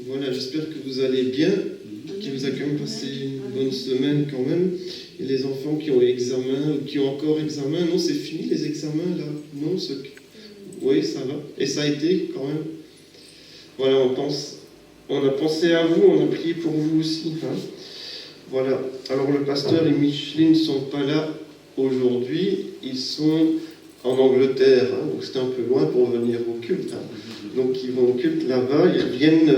Voilà, j'espère que vous allez bien, qu'il vous a quand même passé une bonne semaine quand même. Et les enfants qui ont examen ou qui ont encore examen, non, c'est fini les examens là. Non, oui, ça va. Et ça a été quand même. Voilà, on a pensé à vous, on a prié pour vous aussi. Hein. Voilà. Alors le pasteur et Micheline ne sont pas là aujourd'hui, ils sont en Angleterre, hein, donc c'était un peu loin pour venir au culte. Hein. Donc ils vont au culte là-bas, ils viennent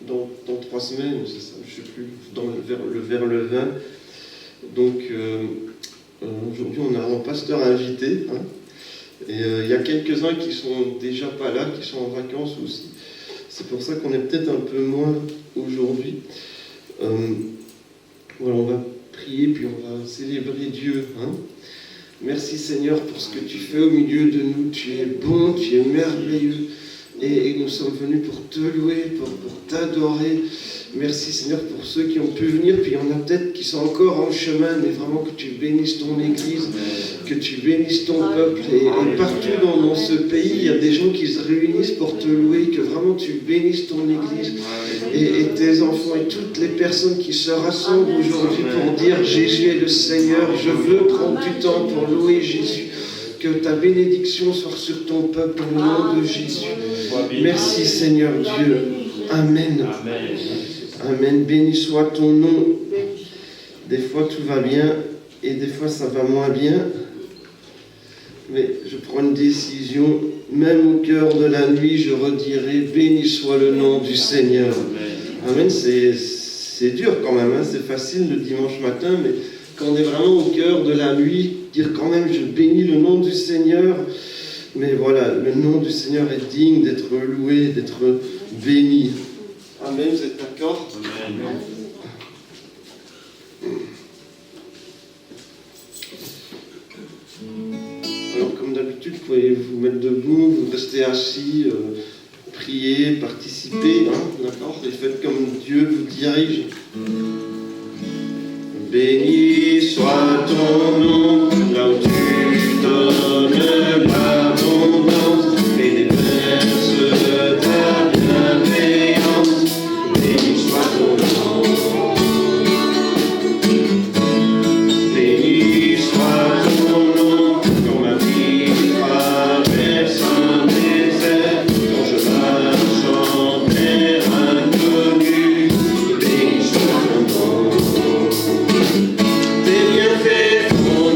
dans 3 semaines, c'est ça, je ne sais plus, vers le 20. Donc aujourd'hui on a un pasteur invité, hein, et il y a quelques-uns qui sont déjà pas là, qui sont en vacances aussi. C'est pour ça qu'on est peut-être un peu moins aujourd'hui. Voilà, on va prier, puis on va célébrer Dieu. Hein. Merci Seigneur pour ce que tu fais au milieu de nous. Tu es bon, tu es merveilleux. Et nous sommes venus pour te louer, pour t'adorer. Merci Seigneur pour ceux qui ont pu venir. Puis il y en a peut-être qui sont encore en chemin, mais vraiment que tu bénisses ton Église, que tu bénisses ton peuple. Et partout dans ce pays, il y a des gens qui se réunissent pour te louer, que vraiment tu bénisses ton Église et tes enfants et toutes les personnes qui se rassemblent aujourd'hui pour dire Jésus est le Seigneur. Je veux prendre du temps pour louer Jésus. Que ta bénédiction soit sur ton peuple au nom de Jésus. Merci Seigneur Dieu. Amen. Amen. Béni soit ton nom. Des fois tout va bien et des fois ça va moins bien. Mais je prends une décision. Même au cœur de la nuit, je redirai béni soit le nom du Seigneur. Amen. C'est dur quand même. Hein. C'est facile le dimanche matin, mais quand on est vraiment au cœur de la nuit, dire quand même je bénis le nom du Seigneur. Mais voilà, le nom du Seigneur est digne d'être loué, d'être béni. Amen, vous êtes d'accord? Amen. Alors comme d'habitude, vous pouvez vous mettre debout, vous restez assis, prier, participer, hein, d'accord? Et faites comme Dieu vous dirige. Béni soit ton nom, là où tu donnes l'abondance et déverses ta bienveillance. Béni soit ton nom. Béni soit ton nom, quand ma vie traverse un désert, quand je marche en terre inconnue. Béni soit ton nom. Tes bienfaits font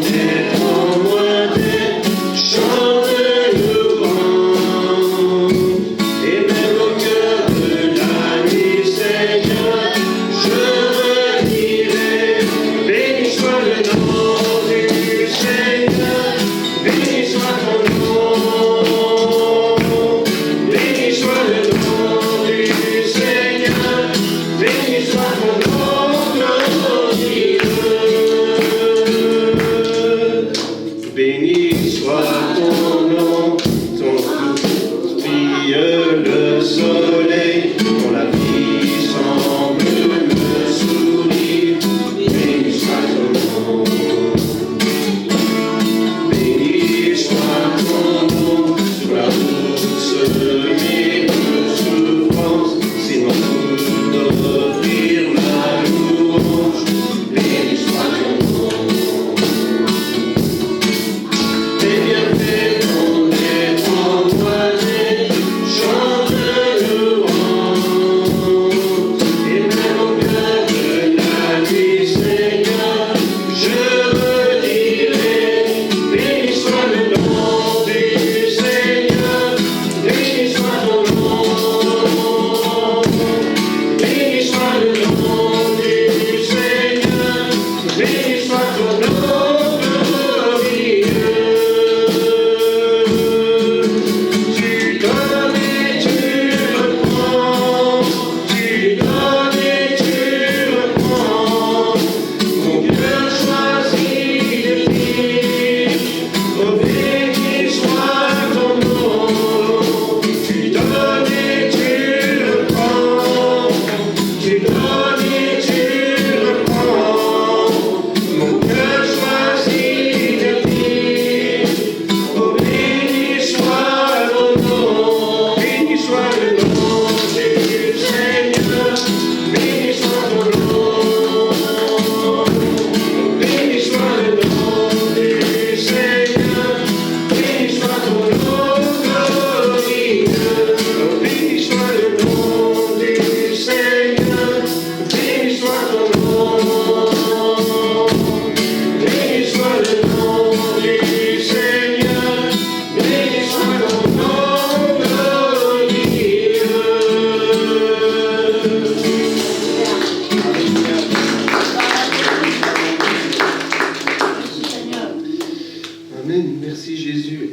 Amen. Merci Jésus.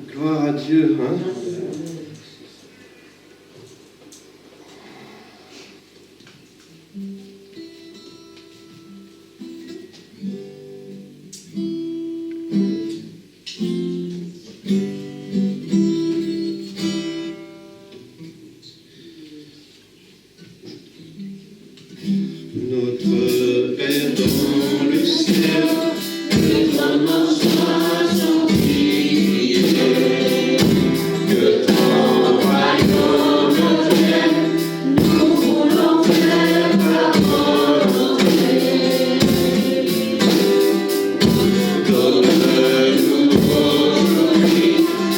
Gloire à Dieu. Hein? Notre Père dans le ciel, que ton nom soit sanctifié, que ton royaume vienne, nous voulons faire ta volonté. Donne-nous aujourd'hui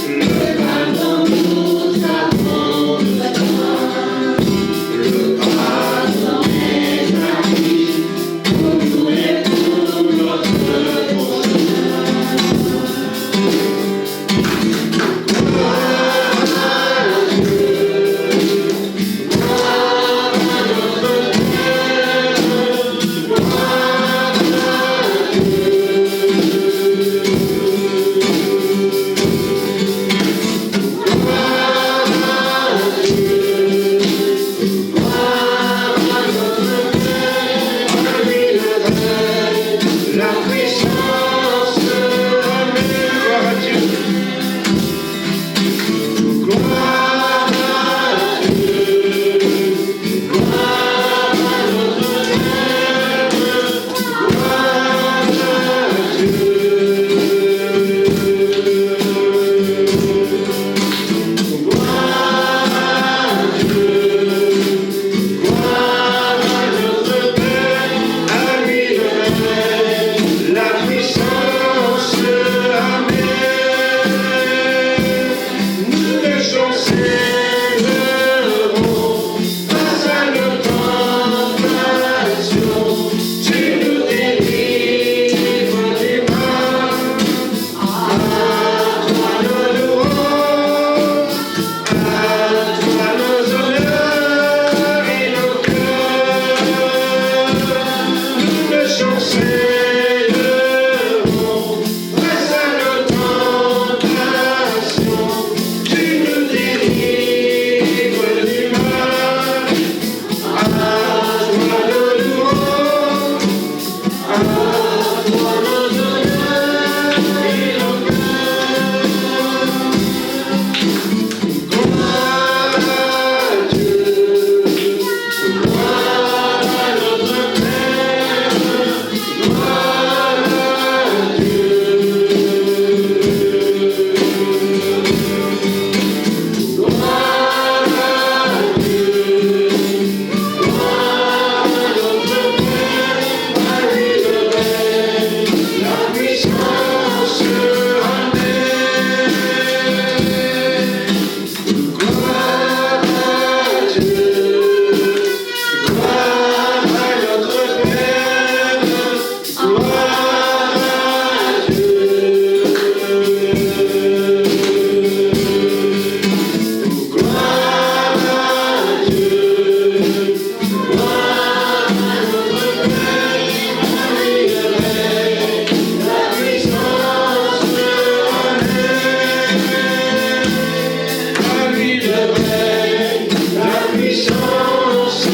le pain dont nous avons besoin, le pardon des amis, pour nous et pour notre prochain. La puissance, amen, gloire à Dieu. Gloire à Dieu, gloire à notre Père, gloire à Dieu. Gloire à Dieu, gloire à notre Père, à lui le règne, la puissance, amen. Nous te chancellerons face à nos tentations. Tu nous délivres du mal. À toi nos louanges, à toi nos honneurs et nos cœurs. Nous te chancellerons face à nos tentations. Tu nous délivres du mal. À toi nos louanges, à toi nos honneurs et nos cœurs. Gloire à Dieu, gloire à notre Père, gloire à Dieu. Gloire à Dieu, gloire à notre Père, à lui le règne, la puissance, amen. Gloire à Dieu, gloire à notre Père, gloire à Dieu. Gloire à Dieu, gloire à notre Père, à lui le règne, la puissance, amen. À lui le règne, la puissance,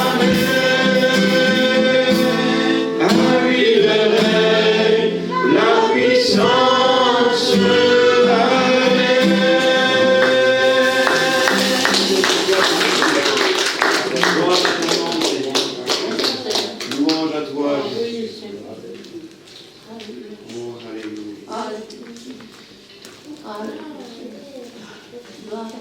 amen. À lui le règne, la puissance, amen. Gloire à ton nom, Seigneur. Louange à toi, Jésus. Oh, alléluia. Gloire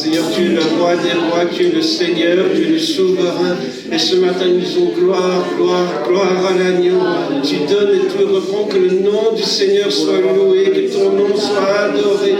Seigneur, tu es le roi des rois, tu es le Seigneur, tu es le souverain. Et ce matin, nous disons gloire, gloire, gloire à l'agneau. Tu donnes et tu reprends que le nom du Seigneur soit loué, que ton nom soit adoré.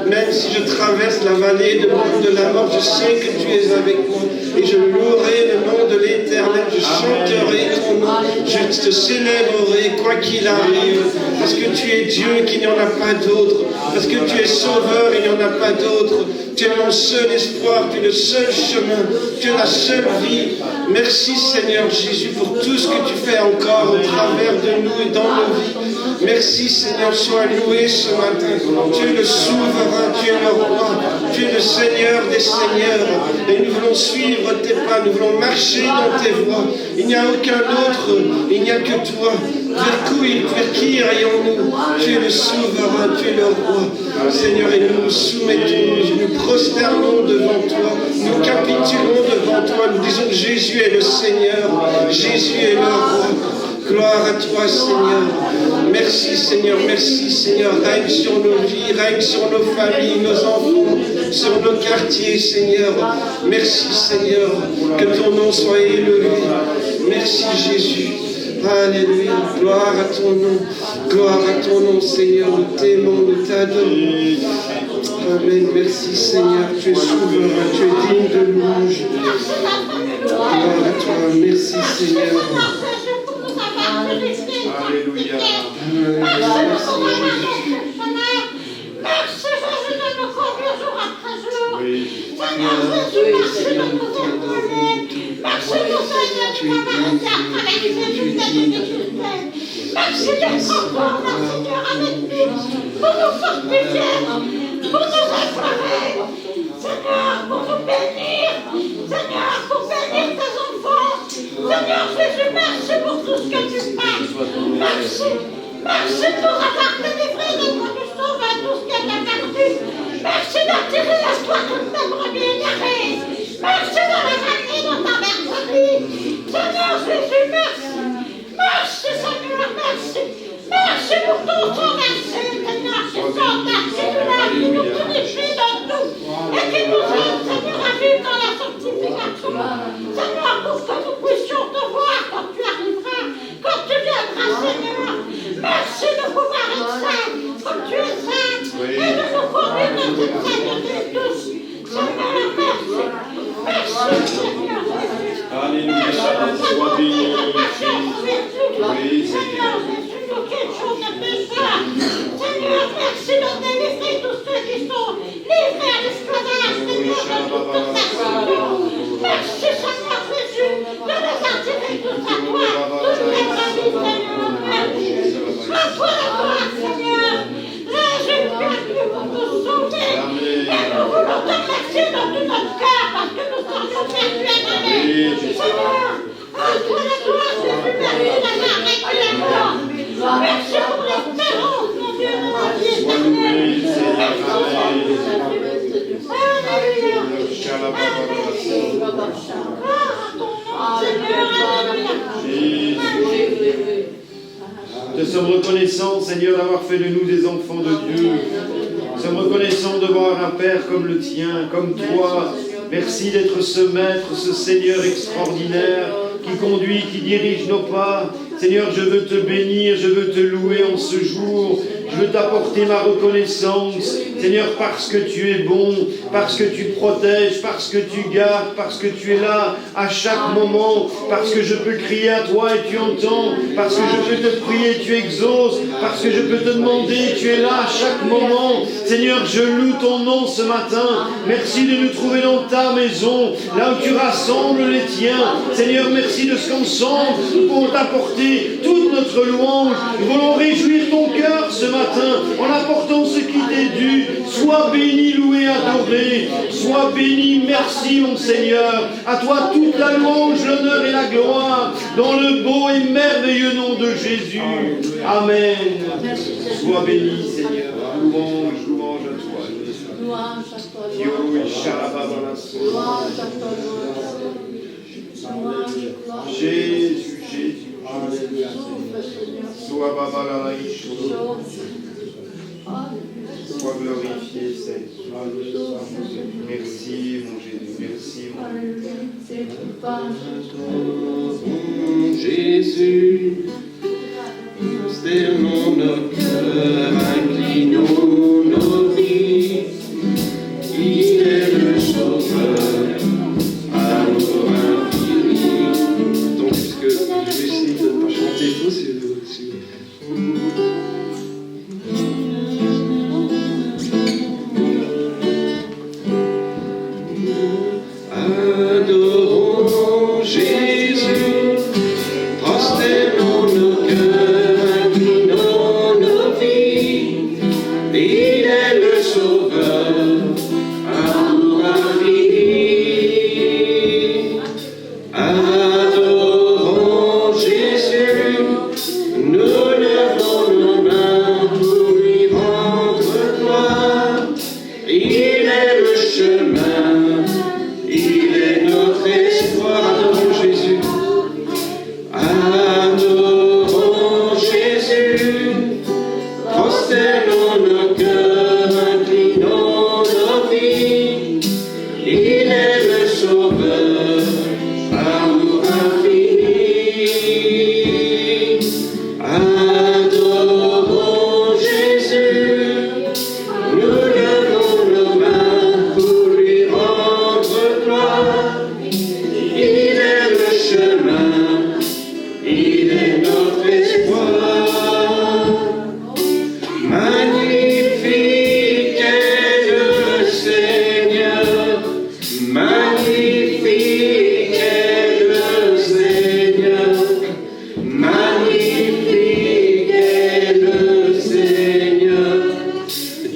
Même si je traverse la vallée de l'ombre de la mort, je sais que tu es avec moi. Et je louerai le nom de l'Éternel, je chanterai ton nom, je te célébrerai quoi qu'il arrive. Parce que tu es Dieu, qu'il n'y en a pas d'autre. Parce que tu es sauveur, il n'y en a pas d'autre. Tu es mon seul espoir, tu es le seul chemin, tu es la seule vie. Merci Seigneur Jésus pour tout ce que tu fais encore au travers de nous et dans nos vies. Merci Seigneur, sois loué ce matin. Tu es le souverain, tu es le roi, tu es le Seigneur des seigneurs. Et nous voulons suivre tes pas, nous voulons marcher dans tes voies. Il n'y a aucun autre, il n'y a que toi. Vers qui irions-nous? Tu es le souverain, tu es le roi. Seigneur, et nous nous soumettons, nous prosternons devant toi, nous capitulons devant toi, nous disons que Jésus est le Seigneur, Jésus est le roi. Gloire à toi, Seigneur. Merci, Seigneur. Règne sur nos vies, règne sur nos familles, nos enfants, sur nos quartiers, Seigneur. Merci, Seigneur. Que ton nom soit élevé. Merci, Jésus. Alléluia. Gloire à ton nom. Gloire à ton nom, Seigneur. Nous t'aimons, nous t'adorons. Amen. Merci, Seigneur. Tu es souverain, tu es digne de louange. Gloire à toi. Merci, Seigneur. Alléluia. Merci d'être encore là, Seigneur, avec nous, pour nous fortifier, pour nous restaurer, Seigneur, pour nous bénir, Seigneur, pour bénir tes enfants. Seigneur Jésus, merci pour tout ce que tu fais. Merci. Merci pour avoir délivré notre sauve à tout ce qui était perdu. Merci d'attirer à toi toute ta brebis égarée. Merci de les ramener dans ta bergerie. Seigneur Jésus, merci. Merci Seigneur, merci. Merci pour ton sang versé, Seigneur. Ce sang versé de la vie nous purifie dans nous. Et qui nous aide, Seigneur, à vivre dans la sanctification. Seigneur, pour que nous puissions te voir quand tu arriveras, quand tu viendras, Seigneur. Merci de pouvoir être saint, comme tu es saint, et de nous conduire dans cette sainteté tous. Seigneur, merci. Merci, Seigneur Jésus. Alléluia. Sois béni. Oui, Seigneur Jésus, nous qui étions des pécheurs. Seigneur, merci de délivrer tous ceux qui sont livrés à l'esclavage, Seigneur, de toute persécution. Merci, Seigneur Jésus, de les attirer tous à toi, tous les amis, Seigneur. Merci. À toi la gloire, Seigneur. Jésus, tu es venu pour nous sauver. Et nous voulons te remercier dans tout notre cœur parce que nous serions perdus et malades. Seigneur, à toi la gloire, Jésus, merci d'avoir vécu la mort. Merci pour l'espérance, mon Dieu, de la vie éternelle. Alléluia. Nous sommes reconnaissants, Seigneur, d'avoir fait de nous des enfants de Dieu. Nous sommes reconnaissants de voir un Père comme le tien, comme toi. Merci d'être ce Maître, ce Seigneur extraordinaire qui conduit, qui dirige nos pas. Seigneur, je veux te bénir, je veux te louer en ce jour. Je veux t'apporter ma reconnaissance, Seigneur, parce que tu es bon, parce que tu protèges, parce que tu gardes, parce que tu es là à chaque moment, parce que je peux crier à toi et tu entends, parce que je peux te prier et tu exauces, parce que je peux te demander, tu es là à chaque moment. Seigneur, je loue ton nom ce matin. Merci de nous trouver dans ta maison, là où tu rassembles les tiens. Seigneur, merci de ce qu'ensemble nous pouvons t'apporter toute notre louange. Nous voulons réjouir ton cœur ce matin en apportant ce qui t'est dû. Sois béni, loué, adoré. Sois béni, merci mon Seigneur. À toi toute la louange, l'honneur et la gloire dans le beau et merveilleux nom de Jésus. Amen. Sois béni, Seigneur. Louange, louange à toi. Louange à toi. Jésus, Jésus. Sois Baba la Sois glorifié, Seigneur. Merci, mon Jésus. Merci, mon Jésus, prosternons nos cœurs, inclinons nos vies. Il est le Sauveur, amour infini. Donc, puisque je vais essayer de ne pas chanter faux, si vous. Adorons Jésus, prosternons nos cœurs, inclinons nos vies. Il est le Sauveur, amour infini. Adorons Jésus, nous levons nos mains pour lui rendre gloire. Il est le chemin. Il est notre espoir. Adorons Jésus. Adorons Jésus. Prosternons nos cœurs, inclinons nos vies. Il est le Sauveur, amour infini. Adorons Jésus. Nous levons nos mains pour lui rendre gloire. Il est le chemin, il est notre espoir. Magnifique est le Seigneur, magnifique est le Seigneur, magnifique est le Seigneur,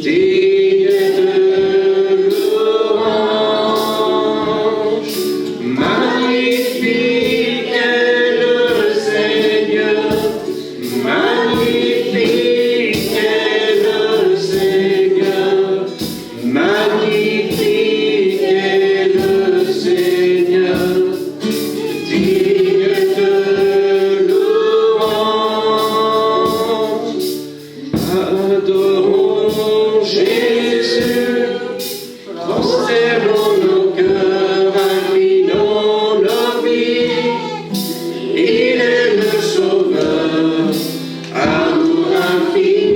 digne de louange. Magnifique est le Seigneur, magnifique est le Seigneur, magnifique est le Seigneur, digne de louange. Adorons Jésus, prosternons nos cœurs, inclinons nos vies. Il est le Sauveur, amour infini.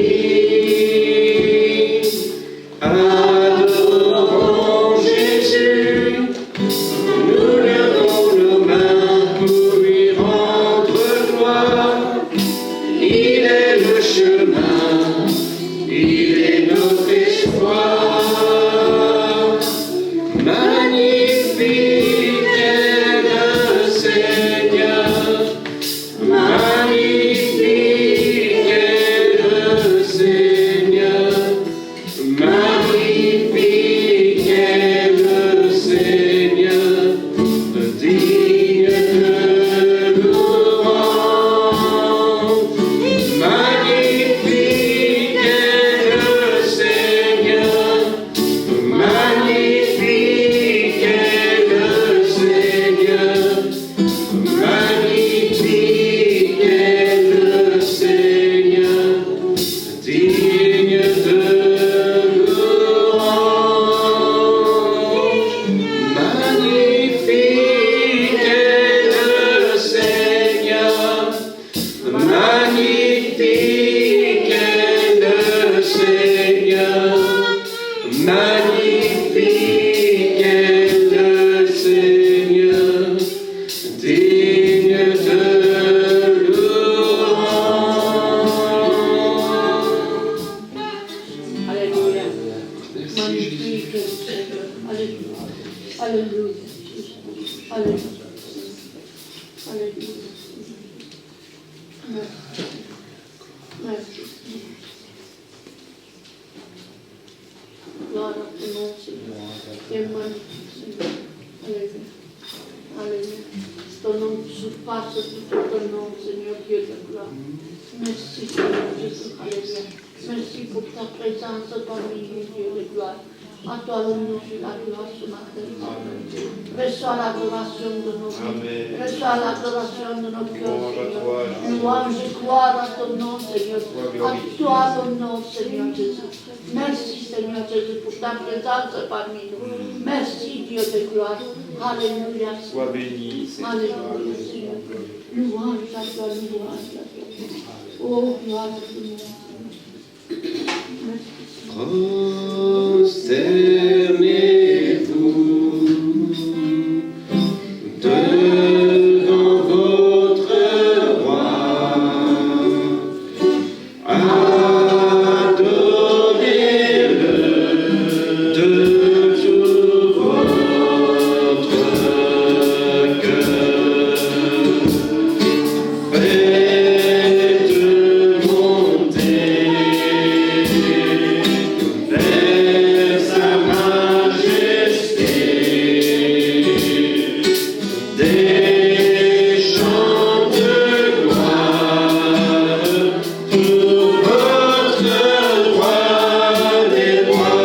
Adorons Jésus, nous levons nos mains pour lui rendre gloire. Il est le chemin, il est notre espoir. Magnifique est le Seigneur, magnifique est le Seigneur, magnifique est le Seigneur, digne de louange. Magnifique est le Seigneur, magnifique est le Seigneur, magnifique est le Seigneur, digne de louange. Magnifique est le Seigneur, magnifique est le Seigneur, magnifique est le Seigneur, digne de louange. Alléluia. Merci Magnifique Jésus. est le Seigneur. Alléluia. Alléluia. Alléluia. Alléluia. Merci. Merci. Gloire à ton nom, Seigneur. Tu es magnifique, Seigneur. Alléluia. Alléluia. Ton nom surpasse tout ton nom, Seigneur Dieu de gloire. Merci, Seigneur Jésus. Alléluia. Merci pour ta présence parmi nous, Dieu de gloire. À toi l'honneur et la gloire ce matin. Reçois l'adoration de nos vies. Reçois l'adoration de nos cœurs, Seigneur. Louange et gloire à ton nom, Seigneur. À toi l'honneur, Seigneur Jésus. Merci, Seigneur Jésus, pour ta présence parmi nous. Merci, Dieu de gloire. Alléluia. Sois béni, Seigneur. Alléluia, Seigneur. Louange à toi, louange à toi. Oh, gloire à ton nom. Merci. Prosternez-vous devant votre roi, adorez-le de tout votre cœur, faites monter vers sa majesté des chants de gloire pour votre roi des rois.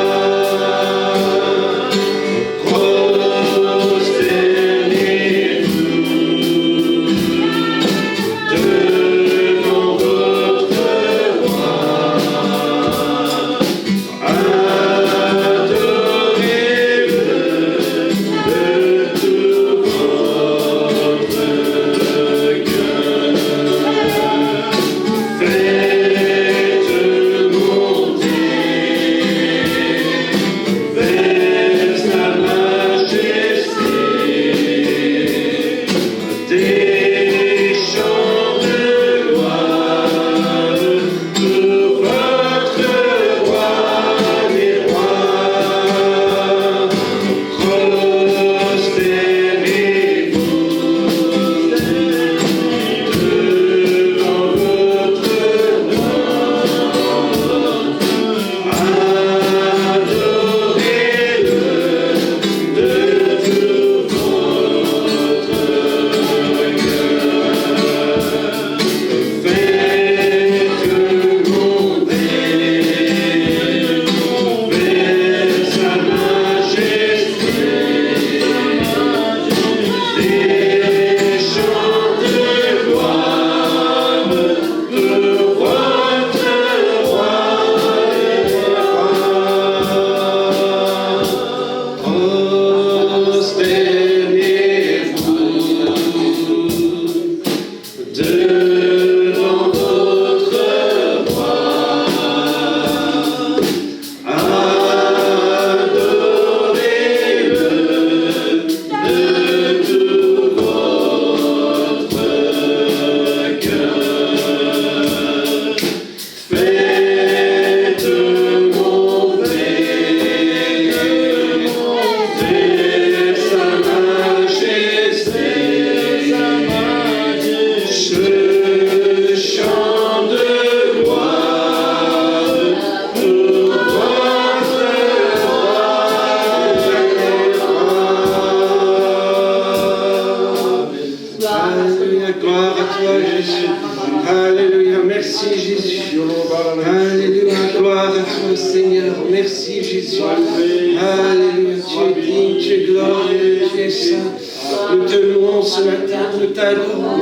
Merci Jésus. Alléluia. Tu es digne, tu es glorieux, tu es saint. Nous te louons ce matin, nous t'adorons.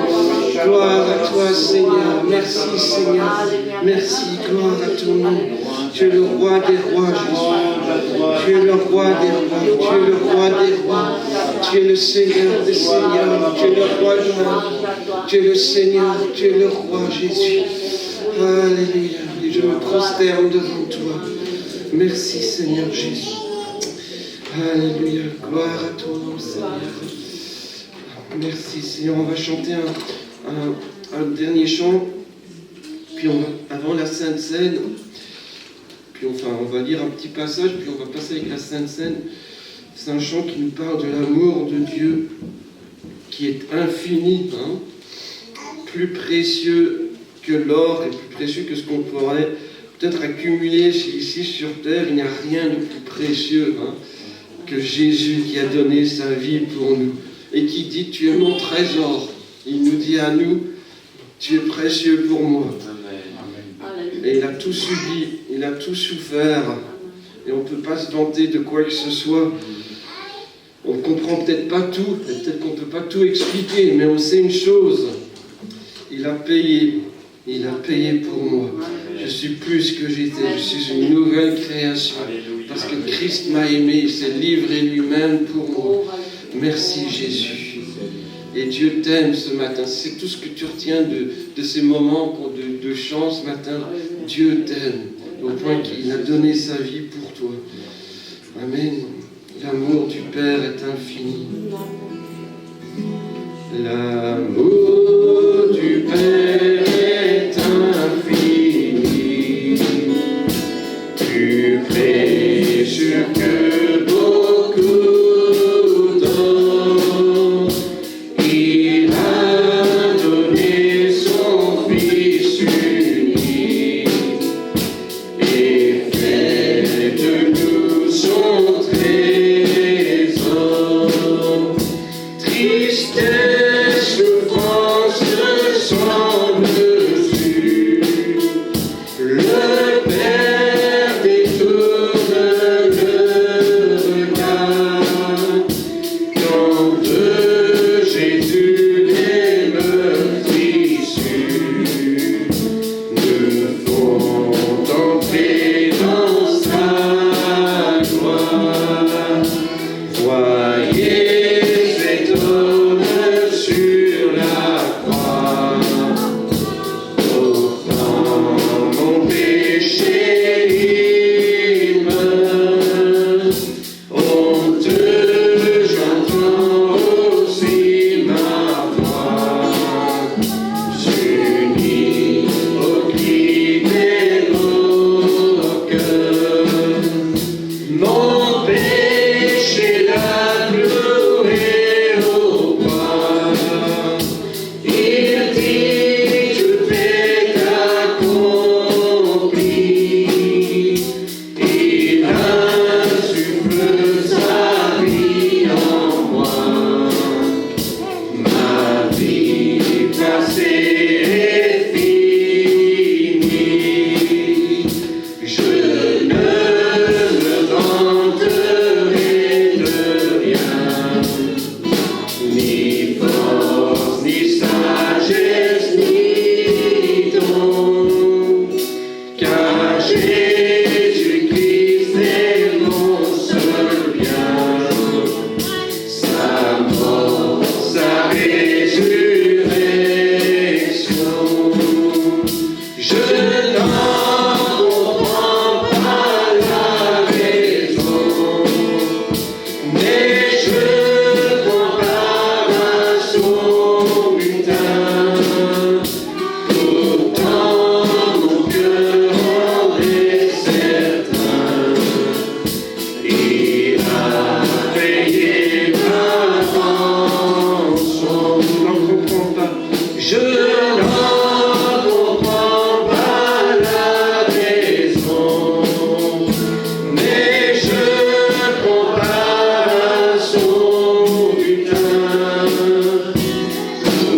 Gloire à toi Seigneur. Merci Seigneur. Merci, gloire à ton nom. Tu es le roi des rois, Jésus. Tu es le roi des rois. Tu es le roi des rois. Tu es le Seigneur des seigneurs. Tu es le roi de l'âme. Tu es le Seigneur. Tu es le roi, Jésus. Alléluia. Et je me prosterne devant toi. Merci Seigneur Jésus. Alléluia. Gloire à ton nom Seigneur. Merci Seigneur. On va chanter un dernier chant. Puis avant la Sainte Seine. Puis on va lire un petit passage. Puis on va passer avec la Sainte Seine. C'est un chant qui nous parle de l'amour de Dieu. Qui est infini. Plus précieux que l'or et plus précieux que ce qu'on pourrait peut-être accumuler ici sur terre. Il n'y a rien de plus précieux que Jésus qui a donné sa vie pour nous et qui dit tu es mon trésor. Il nous dit à nous tu es précieux pour moi. Amen. Et il a tout subi, il a tout souffert et on ne peut pas se vanter de quoi que ce soit. On ne comprend peut-être pas tout, peut-être qu'on ne peut pas tout expliquer, mais on sait une chose, il a payé pour moi. Je suis plus que j'étais, je suis une nouvelle création, parce que Christ m'a aimé, il s'est livré lui-même pour moi. Merci Jésus. Et Dieu t'aime ce matin. C'est tout ce que tu retiens de ces moments de chant ce matin. Dieu t'aime, au point qu'il a donné sa vie pour toi. Amen. L'amour du Père est infini. L'amour du Père est infini. Tu prêches que beaucoup d'hommes. Il a donné son Fils unique et fait de nous son trésor. Tristesse, souffrance sans mesure, le Père détourne le regard. Quand de Jésus les meurtrissures nous font entrer dans sa gloire. Voyez cet homme sur la croix, portant mon péché, il meurt. Honteux, j'entends aussi ma voix, j'unis au cri des moqueurs. Mon péché l'a cloué au bois. Il dit tout est accompli. Il insuffle sa vie en moi. Ma vie passée est finie. Je ne me vanterai de rien, ni force, ni sagesse, ni don, car Jésus-Christ est mon seul bien. Sa mort, sa résurrection, je n'en comprends pas la raison, mais je compare à son butin. Pourtant mon cœur en est certain, il a payé ma rançon. Je n'en comprends pas, je n'en comprends pas la raison, mais je compare à son butin.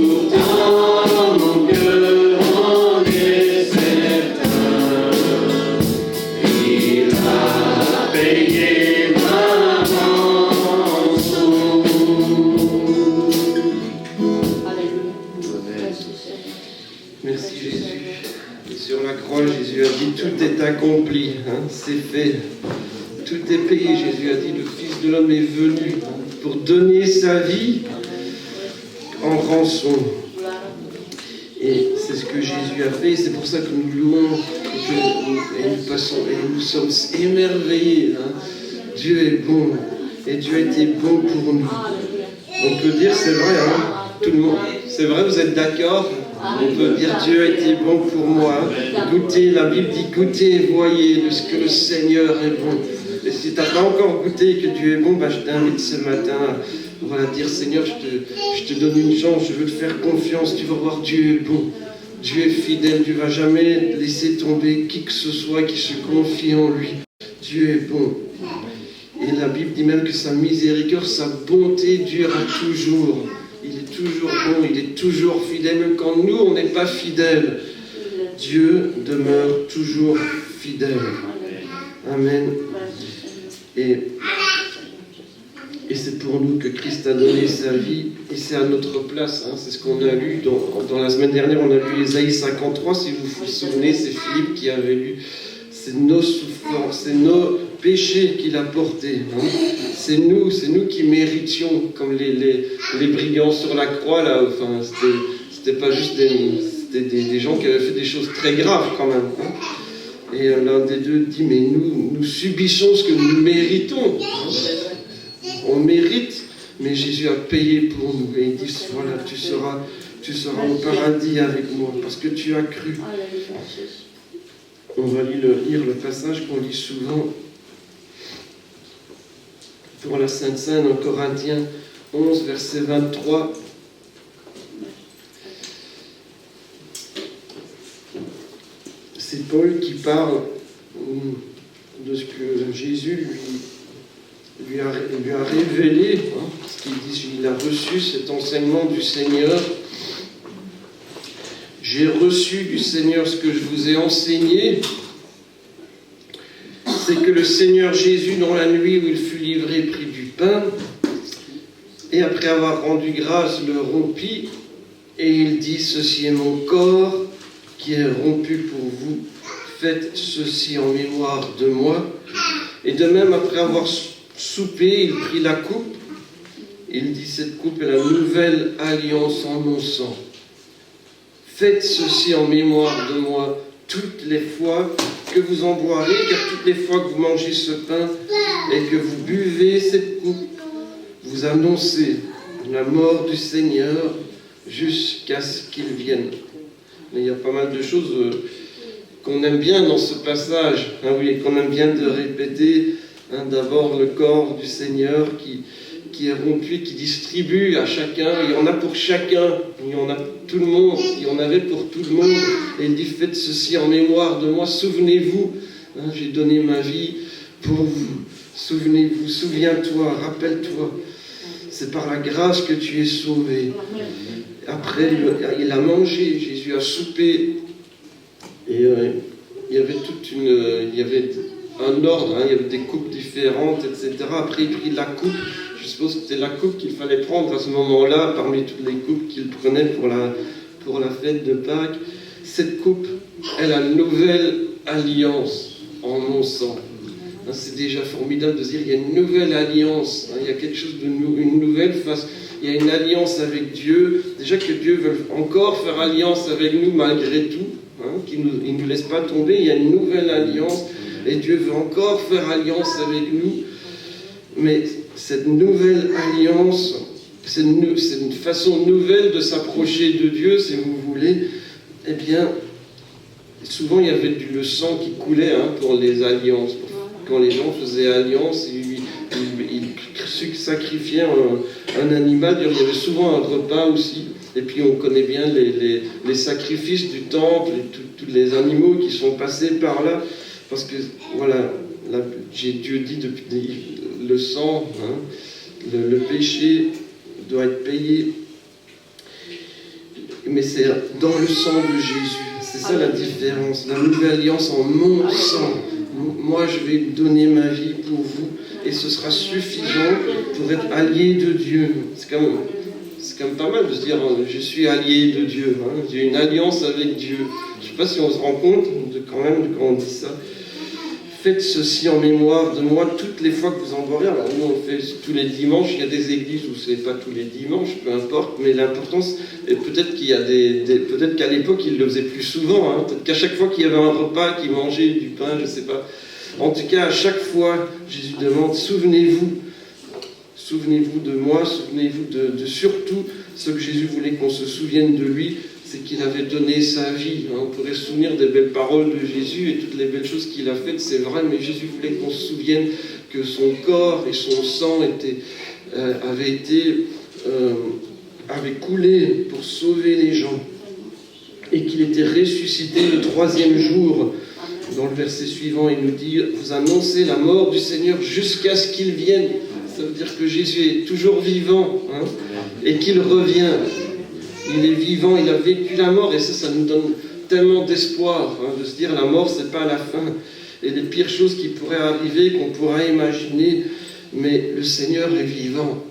Pourtant mon cœur en est certain, il a payé ma rançon. Merci Jésus. Et sur la croix, Jésus a dit tout est accompli, hein, c'est fait. Tout est payé. Jésus a dit le Fils de l'homme est venu pour donner sa vie en rançon. Et c'est ce que Jésus a fait. C'est pour ça que nous louons et nous passons et nous sommes émerveillés. Hein. Dieu est bon et Dieu a été bon pour nous. On peut dire c'est vrai, hein, tout le monde. C'est vrai, vous êtes d'accord? On peut dire Dieu a été bon pour moi. Goûtez, la Bible dit goûtez et voyez de ce que le Seigneur est bon. Et si tu n'as pas encore goûté que Dieu est bon, je t'invite ce matin à dire Seigneur, je te donne une chance, je veux te faire confiance, tu vas voir Dieu est bon. Dieu est fidèle, Dieu ne va jamais laisser tomber qui que ce soit qui se confie en lui. Dieu est bon. Et la Bible dit même que sa miséricorde, sa bonté durera toujours. Il est toujours bon, il est toujours fidèle, même quand nous, on n'est pas fidèles. Dieu demeure toujours fidèle. Amen. Et c'est pour nous que Christ a donné sa vie, et c'est à notre place. Hein. C'est ce qu'on a lu dans la semaine dernière, on a lu Ésaïe 53, si vous vous souvenez, c'est Philippe qui avait lu. C'est nos souffrances, c'est nos péchés qu'il a portés. Hein. C'est nous qui méritions, comme les brigands sur la croix, là, enfin, c'était pas juste des gens qui avaient fait des choses très graves quand même. Hein. Et l'un des deux dit, mais nous subissons ce que nous méritons. Hein. On mérite, mais Jésus a payé pour nous. Et il dit, voilà, tu seras au paradis avec moi, parce que tu as cru. On va lire le passage qu'on lit souvent pour la Sainte Seine en Corinthiens 11, verset 23. C'est Paul qui parle de ce que Jésus lui a révélé, hein, parce qu'il dit qu'il a reçu cet enseignement du Seigneur. J'ai reçu du Seigneur ce que je vous ai enseigné, c'est que le Seigneur Jésus, dans la nuit où il fut livré, prit du pain, et après avoir rendu grâce, le rompit, et il dit, ceci est mon corps qui est rompu pour vous, faites ceci en mémoire de moi. Et de même, après avoir soupé, il prit la coupe, il dit, cette coupe est la nouvelle alliance en mon sang. Faites ceci en mémoire de moi toutes les fois que vous en boirez, car toutes les fois que vous mangez ce pain et que vous buvez cette coupe, vous annoncez la mort du Seigneur jusqu'à ce qu'il vienne. Mais il y a pas mal de choses qu'on aime bien dans ce passage, hein, oui, qu'on aime bien de répéter. Hein, d'abord le corps du Seigneur qui est rompu, qui distribue à chacun. Il y en a pour chacun, il y en a pour tout le monde, il y en avait pour tout le monde. Et il dit, faites ceci en mémoire de moi, souvenez-vous, hein, j'ai donné ma vie pour vous. Souvenez-vous, souviens-toi, rappelle-toi. C'est par la grâce que tu es sauvé. Après, il a mangé, Jésus a soupé. Et il y avait un ordre, hein, il y avait des coupes différentes, etc. Après, il prit la coupe. Je suppose que c'était la coupe qu'il fallait prendre à ce moment-là, parmi toutes les coupes qu'il prenait pour la fête de Pâques. Cette coupe est la nouvelle alliance en mon sang. Hein, c'est déjà formidable de se dire qu'il y a une nouvelle alliance, hein, il y a quelque chose de une nouvelle face. Il y a une alliance avec Dieu. Déjà que Dieu veut encore faire alliance avec nous malgré tout, hein, qu'il ne nous laisse pas tomber. Il y a une nouvelle alliance et Dieu veut encore faire alliance avec nous. Mais cette nouvelle alliance, c'est une façon nouvelle de s'approcher de Dieu, si vous voulez. Eh bien, souvent il y avait le sang qui coulait, hein, pour les alliances. Quand les gens faisaient alliance, ils sacrifiaient un animal. Il y avait souvent un repas aussi. Et puis on connaît bien les sacrifices du temple et tous les animaux qui sont passés par là. Parce que, voilà, Dieu dit depuis le sang, hein, le péché doit être payé. Mais c'est dans le sang de Jésus. C'est ça la différence. La nouvelle alliance en mon sang. Moi, je vais donner ma vie pour vous. Et ce sera suffisant pour être allié de Dieu. C'est quand même pas mal de se dire, je suis allié de Dieu. Hein, j'ai une alliance avec Dieu. Je ne sais pas si on se rend compte quand on dit ça. Faites ceci en mémoire de moi toutes les fois que vous en boirez. Alors nous, on le fait tous les dimanches. Il y a des églises où c'est pas tous les dimanches, peu importe. Mais l'importance, et peut-être qu'il y a peut-être qu'à l'époque, ils le faisaient plus souvent. Hein. Peut-être qu'à chaque fois qu'il y avait un repas, qu'ils mangeaient du pain, je ne sais pas. En tout cas, à chaque fois, Jésus demande, souvenez-vous de moi, souvenez-vous de surtout ce que Jésus voulait qu'on se souvienne de lui, c'est qu'il avait donné sa vie. On pourrait se souvenir des belles paroles de Jésus et toutes les belles choses qu'il a faites, c'est vrai, mais Jésus voulait qu'on se souvienne que son corps et son sang avaient coulé pour sauver les gens et qu'il était ressuscité le 3e jour. Dans le verset suivant, il nous dit, vous annoncez la mort du Seigneur jusqu'à ce qu'il vienne. Ça veut dire que Jésus est toujours vivant, hein, et qu'il revient. Il est vivant, il a vécu la mort, et ça nous donne tellement d'espoir, hein, de se dire la mort, c'est pas la fin. et les pires choses qui pourraient arriver, qu'on pourra imaginer, mais le Seigneur est vivant.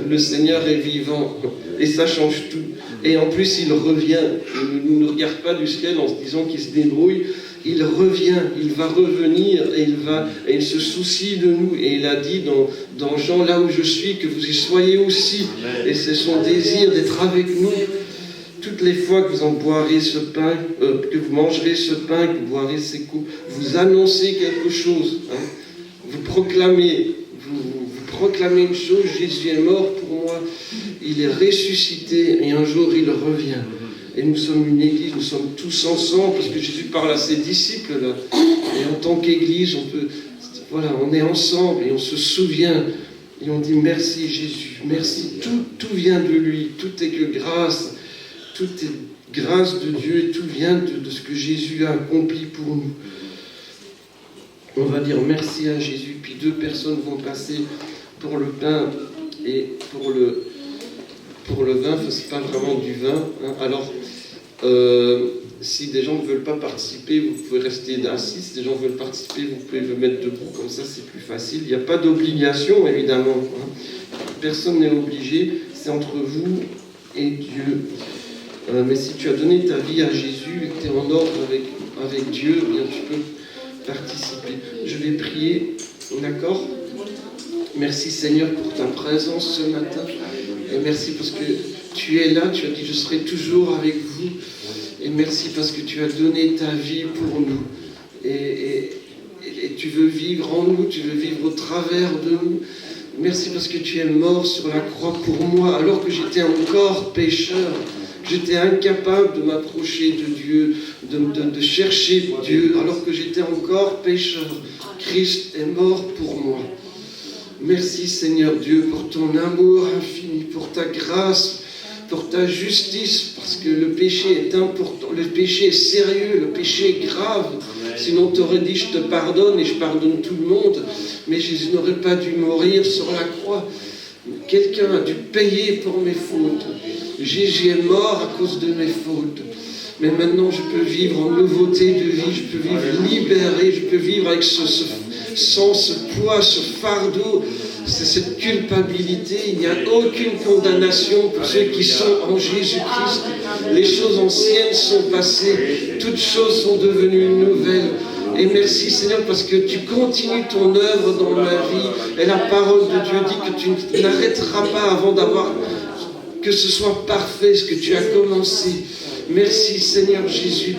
Le Seigneur est vivant et ça change tout. Et en plus, il revient. Il ne regarde pas du ciel en se disant qu'il se débrouille. Il revient, il va revenir et il se soucie de nous. Et il a dit dans Jean, là où je suis, que vous y soyez aussi. Et c'est son désir d'être avec nous. Toutes les fois que vous en boirez ce pain, que vous mangerez ce pain, que vous boirez ces coupes, vous annoncez quelque chose. Hein. Vous proclamez une chose, Jésus est mort pour moi, il est ressuscité et un jour il revient. Et nous sommes une église, nous sommes tous ensemble, parce que Jésus parle à ses disciples là. Et en tant qu'église, on est ensemble et on se souvient. Et on dit merci Jésus, merci, tout vient de lui, tout est que grâce, tout est grâce de Dieu et tout vient de ce que Jésus a accompli pour nous. On va dire merci à Jésus, puis 2 personnes vont passer pour le pain et pour le vin, c'est pas vraiment du vin. Hein. Alors, si des gens ne veulent pas participer, vous pouvez rester assis. Si des gens veulent participer, vous pouvez vous mettre debout, comme ça c'est plus facile. Il n'y a pas d'obligation, évidemment. Hein. Personne n'est obligé, c'est entre vous et Dieu. Mais si tu as donné ta vie à Jésus et que tu es en ordre avec Dieu, eh bien tu peux participer. Je vais prier, d'accord ? Merci Seigneur pour ta présence ce matin. Et merci parce que tu es là, tu as dit je serai toujours avec vous. Et merci parce que tu as donné ta vie pour nous. Et tu veux vivre en nous, tu veux vivre au travers de nous. Merci parce que tu es mort sur la croix pour moi alors que j'étais encore pécheur. J'étais incapable de m'approcher de Dieu, de chercher Dieu, alors que j'étais encore pécheur. Christ est mort pour moi. Merci Seigneur Dieu pour ton amour infini, pour ta grâce, pour ta justice, parce que le péché est important, le péché est sérieux, le péché est grave. Sinon tu aurais dit je te pardonne et je pardonne tout le monde, mais Jésus n'aurait pas dû mourir sur la croix. Quelqu'un a dû payer pour mes fautes. Jésus est mort à cause de mes fautes. Mais maintenant, je peux vivre en nouveauté de vie, je peux vivre libéré, je peux vivre avec ce poids, ce fardeau, cette culpabilité. Il n'y a aucune condamnation pour ceux qui sont en Jésus-Christ. Les choses anciennes sont passées, toutes choses sont devenues nouvelles. Et merci Seigneur parce que tu continues ton œuvre dans ma vie. Et la parole de Dieu dit que tu n'arrêteras pas avant d'avoir que ce soit parfait ce que tu as commencé. Merci Seigneur Jésus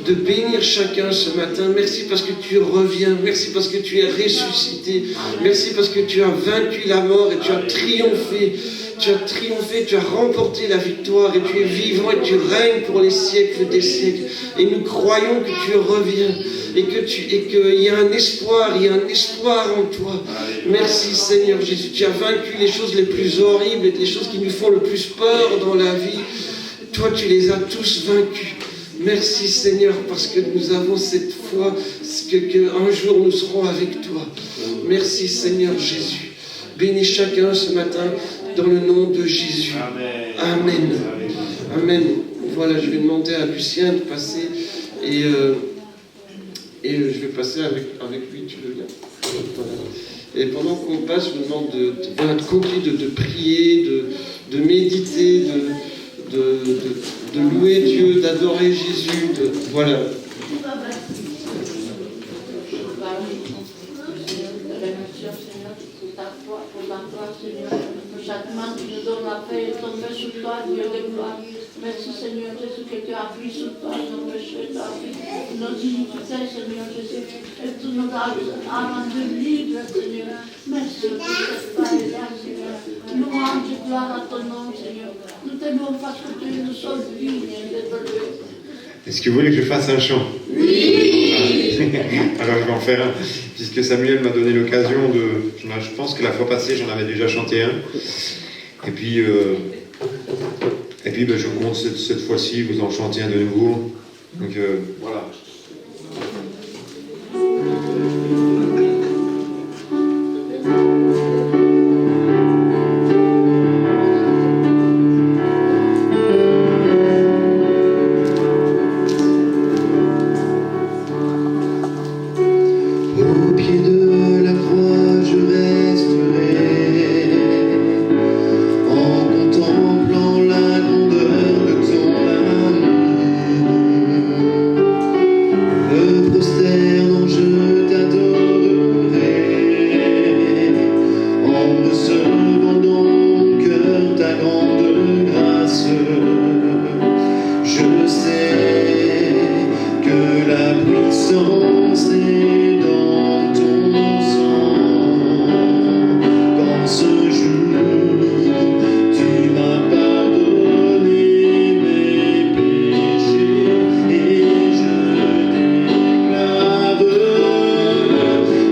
de bénir chacun ce matin. Merci parce que tu reviens. Merci parce que tu es ressuscité. Merci parce que tu as vaincu la mort et tu as triomphé. Tu as triomphé, tu as remporté la victoire et tu es vivant et tu règnes pour les siècles des siècles. Et nous croyons que tu reviens et qu'il y a un espoir, en toi. Merci Seigneur Jésus. Tu as vaincu les choses les plus horribles et les choses qui nous font le plus peur dans la vie. Toi, tu les as tous vaincus. Merci Seigneur parce que nous avons cette foi qu'un jour nous serons avec toi. Merci Seigneur Jésus. Bénis chacun ce matin dans le nom de Jésus. Amen. Amen. Voilà, je vais demander à Lucien de passer et je vais passer avec lui, tu veux bien. Voilà. Et pendant qu'on passe, je vous demande de prier, de méditer, de louer Dieu, d'adorer Jésus, voilà. Chaque main qui nous donne la paix est tombée sur toi, Dieu de gloire. Merci Seigneur Jésus que tu as pris sur toi nos péchés, tu as pris nos iniquités, Seigneur Jésus, et tu nous as rendu libres, Seigneur. Merci pour cette paix-là, Seigneur. Louange et gloire à ton nom, Seigneur. Nous te louons parce que tu nous sauves dignes d'être loués. Est-ce que vous voulez que je fasse un chant? Oui. Alors je vais en faire un, puisque Samuel m'a donné l'occasion de... Je pense que la fois passée, j'en avais déjà chanté un. Et puis je compte cette fois-ci vous en chanter un de nouveau. Donc voilà. puissance est dans ton sang. Quand ce jour tu m'as pardonné mes péchés et je déclare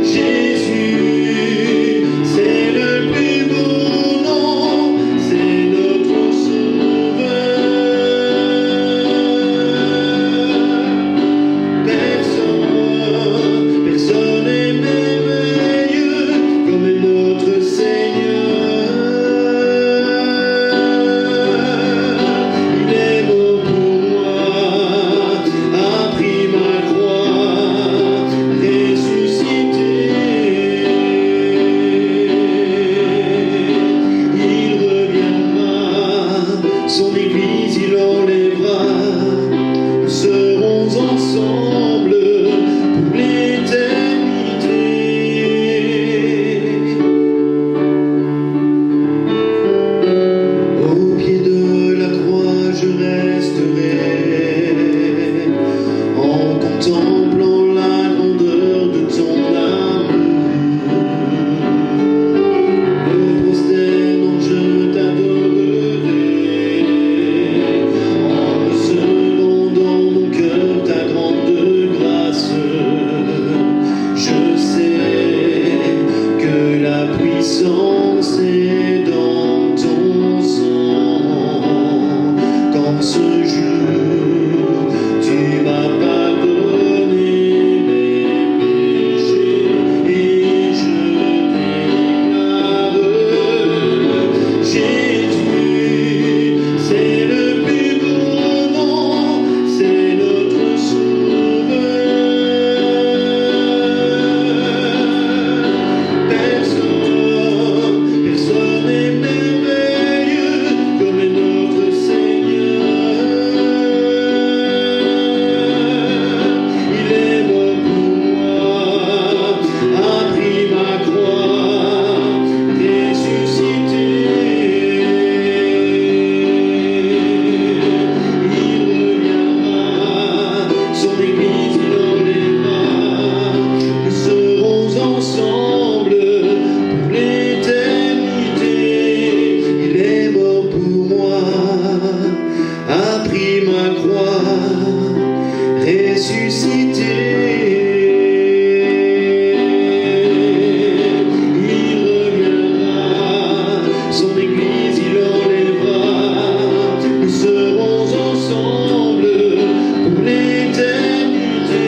Jésus, c'est le plus beau nom, c'est notre sauveur. Personne n'est merveilleux comme notre Seigneur. Il est mort pour moi, a pris ma croix, ressuscité. Il reviendra, son église il enlèvera. Nous serons ensemble pour l'éternité. Au pied de la croix je resterai en contemplant la grandeur de ton amour. Me prosternant je t'adorerai en recevant dans mon cœur ta grande grâce. Je sais que la puissance est dans ton sang. Quand ce jour tu m'as pardonné mes péchés et je déclare Jésus, c'est le plus beau nom, c'est notre sauveur. Personne n'est merveilleux comme notre Seigneur. Il est mort pour moi, a pris ma croix, ressuscité. Il reviendra, son église il enlèvera. Nous serons ensemble pour l'éternité. Il est mort pour moi, a pris ma croix, ressuscité. Il reviendra, son église il enlèvera. Nous serons ensemble pour l'éternité.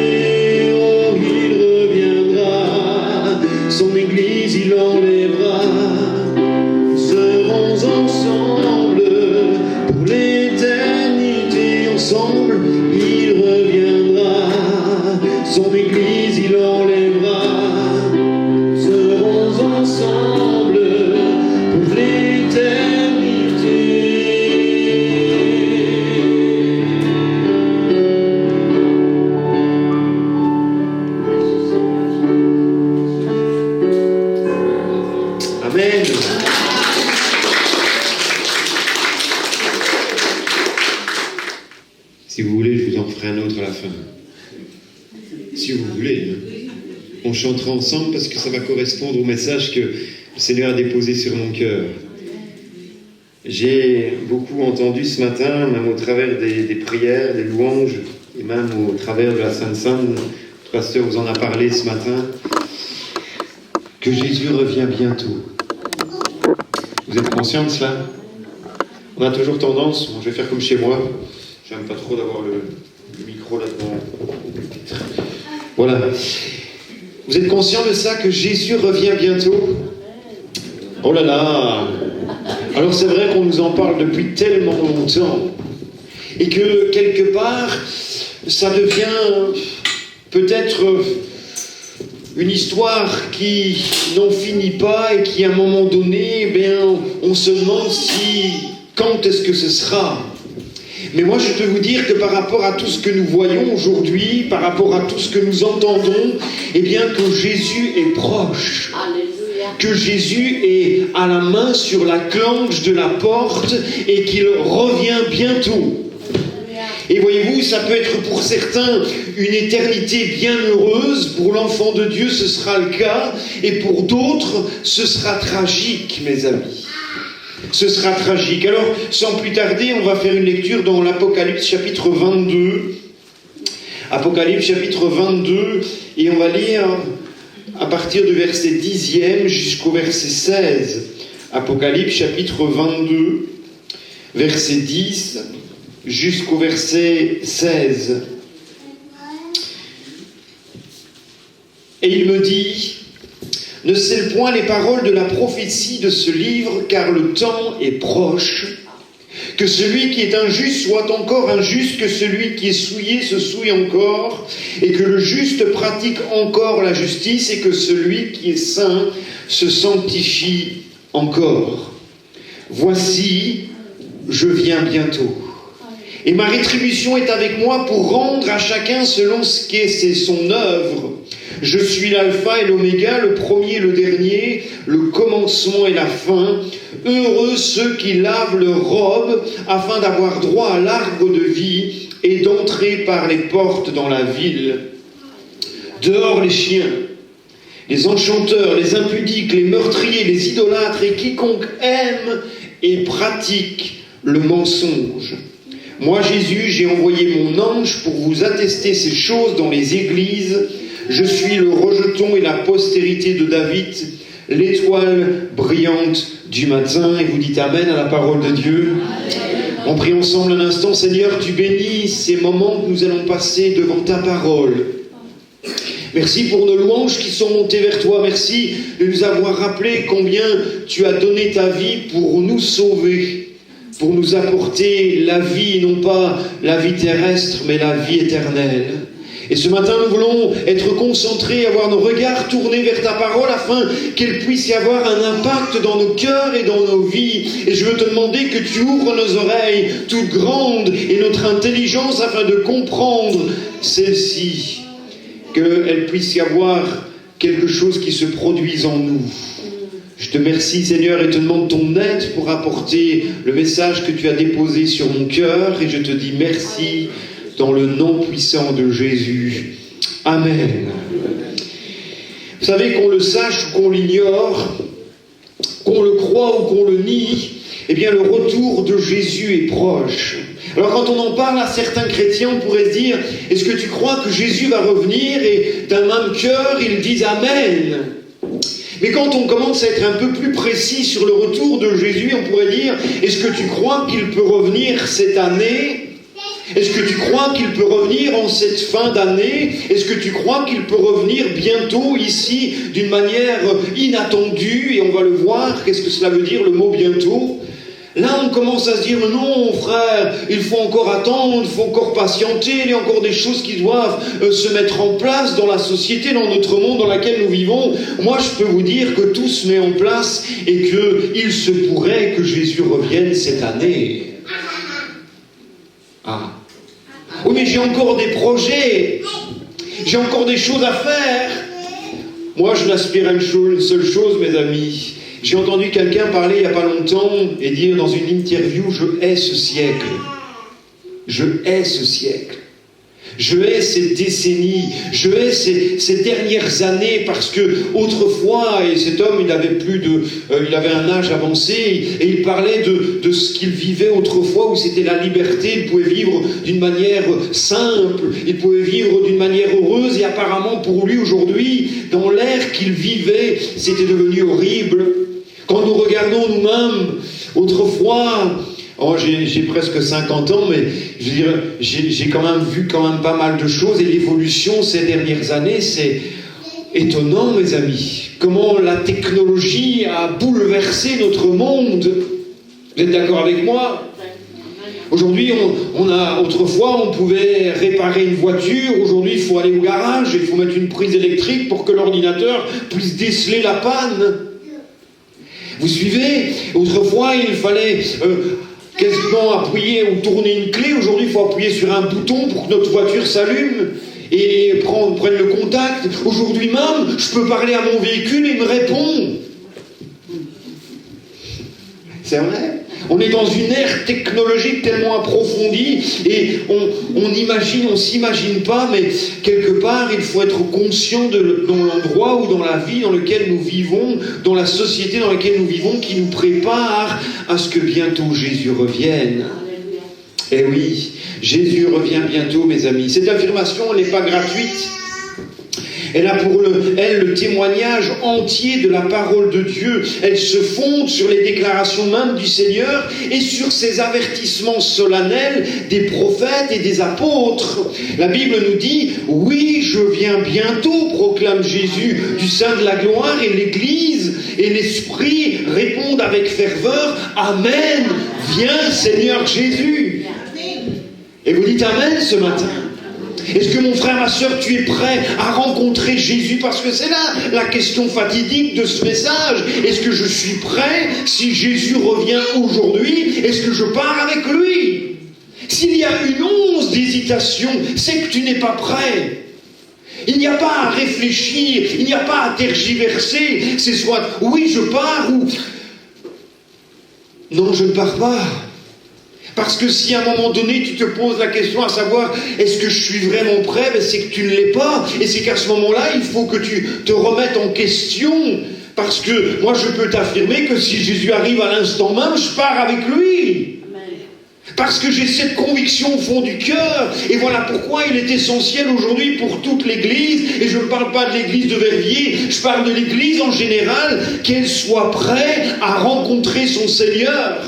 Oh, il reviendra, son église il enlèvera. Nous serons ensemble pour l'éternité. Ensemble, il reviendra, son église il enlèvera. Nous serons ensemble pour l'éternité. Amen. Si vous voulez, je vous en ferai un autre à la fin. Si vous voulez. Hein. On chantera ensemble parce que ça va correspondre au message que le Seigneur a déposé sur mon cœur. J'ai beaucoup entendu ce matin, même au travers des prières, des louanges, et même au travers de la Sainte Seine, le pasteur vous en a parlé ce matin, que Jésus revient bientôt. Vous êtes conscient de cela? On a toujours tendance, je vais faire comme chez moi, j'aime pas trop d'avoir le micro là-dedans. Voilà. Vous êtes conscient de ça, que Jésus revient bientôt? Oh là là! Alors c'est vrai qu'on nous en parle depuis tellement longtemps, et que quelque part, ça devient peut-être une histoire qui n'en finit pas et qui à un moment donné, on se demande quand est-ce que ce sera. Mais moi je peux vous dire que par rapport à tout ce que nous voyons aujourd'hui, par rapport à tout ce que nous entendons, eh bien que Jésus est proche. Que Jésus est à la main sur la clenche de la porte et qu'il revient bientôt. Et voyez-vous, ça peut être pour certains une éternité bien heureuse. Pour l'enfant de Dieu, ce sera le cas. Et pour d'autres, ce sera tragique, mes amis. Ce sera tragique. Alors, sans plus tarder, on va faire une lecture dans l'Apocalypse chapitre 22. Apocalypse chapitre 22, et on va lire à partir du verset 10e jusqu'au verset 16. Apocalypse chapitre 22, verset 10 jusqu'au verset 16. Et il me dit, ne scelle point les paroles de la prophétie de ce livre, car le temps est proche. Que celui qui est injuste soit encore injuste, que celui qui est souillé se souille encore, et que le juste pratique encore la justice, et que celui qui est saint se sanctifie encore. Voici, je viens bientôt. Et ma rétribution est avec moi pour rendre à chacun selon ce qu'est son œuvre. Je suis l'alpha et l'oméga, le premier et le dernier, le commencement et la fin. Heureux ceux qui lavent leurs robes, afin d'avoir droit à l'arbre de vie et d'entrer par les portes dans la ville. Dehors les chiens, les enchanteurs, les impudiques, les meurtriers, les idolâtres et quiconque aime et pratique le mensonge. Moi, Jésus, j'ai envoyé mon ange pour vous attester ces choses dans les églises. Je suis le rejeton et la postérité de David, l'étoile brillante du matin. Et vous dites Amen à la parole de Dieu. On prie ensemble un instant. Seigneur, tu bénis ces moments que nous allons passer devant ta parole. Merci pour nos louanges qui sont montées vers toi. Merci de nous avoir rappelé combien tu as donné ta vie pour nous sauver, pour nous apporter la vie, non pas la vie terrestre, mais la vie éternelle. Et ce matin, nous voulons être concentrés, avoir nos regards tournés vers ta parole afin qu'elle puisse y avoir un impact dans nos cœurs et dans nos vies. Et je veux te demander que tu ouvres nos oreilles toutes grandes et notre intelligence afin de comprendre celle-ci, qu'elle puisse y avoir quelque chose qui se produise en nous. Je te remercie, Seigneur, et te demande ton aide pour apporter le message que tu as déposé sur mon cœur. Et je te dis merci dans le nom puissant de Jésus. Amen. Vous savez, qu'on le sache ou qu'on l'ignore, qu'on le croit ou qu'on le nie, eh bien le retour de Jésus est proche. Alors quand on en parle à certains chrétiens, on pourrait se dire, est-ce que tu crois que Jésus va revenir? Et d'un même cœur, ils disent Amen. Mais quand on commence à être un peu plus précis sur le retour de Jésus, on pourrait dire, est-ce que tu crois qu'il peut revenir cette année? Est-ce que tu crois qu'il peut revenir en cette fin d'année? Est-ce que tu crois qu'il peut revenir bientôt ici d'une manière inattendue? Et on va le voir, qu'est-ce que cela veut dire le mot bientôt? Là, on commence à se dire, non, frère, il faut encore attendre, il faut encore patienter, il y a encore des choses qui doivent se mettre en place dans la société, dans notre monde dans lequel nous vivons. Moi, je peux vous dire que tout se met en place et qu'il se pourrait que Jésus revienne cette année. Ah. Oui, mais j'ai encore des projets, j'ai encore des choses à faire. Moi, je n'aspire à une seule chose, mes amis. J'ai entendu quelqu'un parler il n'y a pas longtemps et dire dans une interview, je hais ce siècle. Je hais ce siècle. Je hais cette décennie. Je hais ces dernières années parce que autrefois, et cet homme, il avait un âge avancé et il parlait de ce qu'il vivait autrefois où c'était la liberté. Il pouvait vivre d'une manière simple. Il pouvait vivre d'une manière heureuse et apparemment pour lui aujourd'hui, dans l'ère qu'il vivait, c'était devenu horrible. Quand nous regardons nous-mêmes, autrefois, j'ai presque 50 ans, mais je veux dire, j'ai quand même vu pas mal de choses, et l'évolution ces dernières années, c'est étonnant, mes amis. Comment la technologie a bouleversé notre monde. Vous êtes d'accord avec moi? Aujourd'hui, autrefois, on pouvait réparer une voiture. Aujourd'hui, il faut aller au garage, il faut mettre une prise électrique pour que l'ordinateur puisse déceler la panne. Vous suivez? Autrefois, il fallait quasiment appuyer ou tourner une clé. Aujourd'hui, il faut appuyer sur un bouton pour que notre voiture s'allume et prenne le contact. Aujourd'hui même, je peux parler à mon véhicule et il me répond. C'est vrai? On est dans une ère technologique tellement approfondie et on s'imagine pas, mais quelque part, il faut être conscient dans l'endroit ou dans la vie dans lequel nous vivons, dans la société dans laquelle nous vivons, qui nous prépare à ce que bientôt Jésus revienne. Eh oui, Jésus revient bientôt, mes amis. Cette affirmation, elle n'est pas gratuite. Elle a pour elle le témoignage entier de la parole de Dieu. Elle se fonde sur les déclarations même du Seigneur et sur ces avertissements solennels des prophètes et des apôtres. La Bible nous dit « Oui, je viens bientôt », proclame Jésus du sein de la gloire, et l'Église et l'Esprit répondent avec ferveur « Amen, viens Seigneur Jésus ». Et vous dites « Amen » ce matin. Est-ce que mon frère, ma soeur, tu es prêt à rencontrer Jésus? Parce que c'est là la question fatidique de ce message. Est-ce que je suis prêt si Jésus revient aujourd'hui? Est-ce que je pars avec lui? S'il y a une once d'hésitation, c'est que tu n'es pas prêt. Il n'y a pas à réfléchir, il n'y a pas à tergiverser. C'est soit oui, je pars ou non, je ne pars pas. Parce que si à un moment donné tu te poses la question à savoir est-ce que je suis vraiment prêt, ben c'est que tu ne l'es pas, et c'est qu'à ce moment-là il faut que tu te remettes en question, parce que moi je peux t'affirmer que si Jésus arrive à l'instant même, je pars avec lui. Parce que j'ai cette conviction au fond du cœur, et voilà pourquoi il est essentiel aujourd'hui pour toute l'Église, et je ne parle pas de l'Église de Verviers, je parle de l'Église en général, qu'elle soit prête à rencontrer son Seigneur.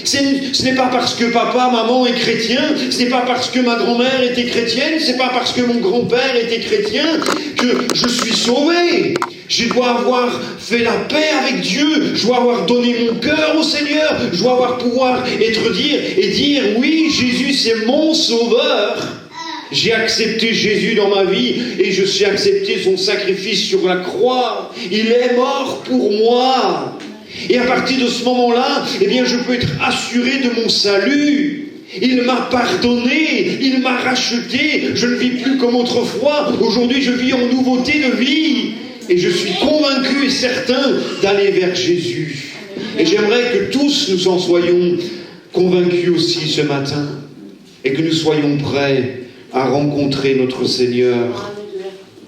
Ce n'est pas parce que papa, maman est chrétien, ce n'est pas parce que ma grand-mère était chrétienne, ce n'est pas parce que mon grand-père était chrétien que je suis sauvé. Je dois avoir fait la paix avec Dieu, je dois avoir donné mon cœur au Seigneur, je dois pouvoir dire oui, Jésus c'est mon sauveur. J'ai accepté Jésus dans ma vie et je sais accepter son sacrifice sur la croix. Il est mort pour moi. Et à partir de ce moment-là, eh bien, je peux être assuré de mon salut. Il m'a pardonné, il m'a racheté. Je ne vis plus comme autrefois. Aujourd'hui, je vis en nouveauté de vie. Et je suis convaincu et certain d'aller vers Jésus. Et j'aimerais que tous nous en soyons convaincus aussi ce matin. Et que nous soyons prêts à rencontrer notre Seigneur.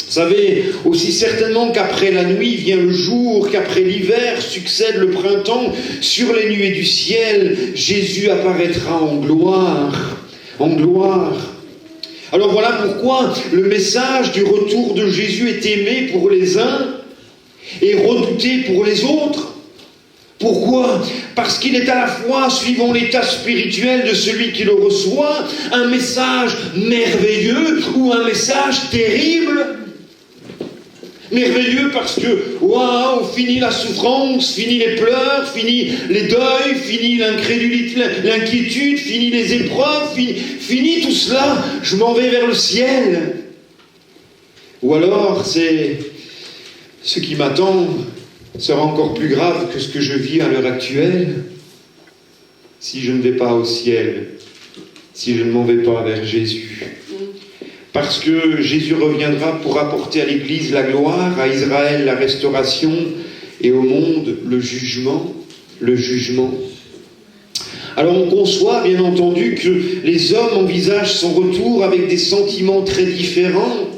Vous savez aussi certainement qu'après la nuit vient le jour, qu'après l'hiver succède le printemps. Sur les nuées du ciel, Jésus apparaîtra en gloire. En gloire. Alors voilà pourquoi le message du retour de Jésus est aimé pour les uns et redouté pour les autres. Pourquoi? Parce qu'il est à la fois, suivant l'état spirituel de celui qui le reçoit, un message merveilleux ou un message terrible. Merveilleux parce que, waouh, fini la souffrance, fini les pleurs, fini les deuils, fini l'incrédulité, l'inquiétude, fini les épreuves, fini tout cela, je m'en vais vers le ciel. Ou alors, c'est ce qui m'attend sera encore plus grave que ce que je vis à l'heure actuelle, si je ne vais pas au ciel, si je ne m'en vais pas vers Jésus. Parce que Jésus reviendra pour apporter à l'Église la gloire, à Israël la restauration et au monde le jugement. Le jugement. Alors on conçoit bien entendu que les hommes envisagent son retour avec des sentiments très différents.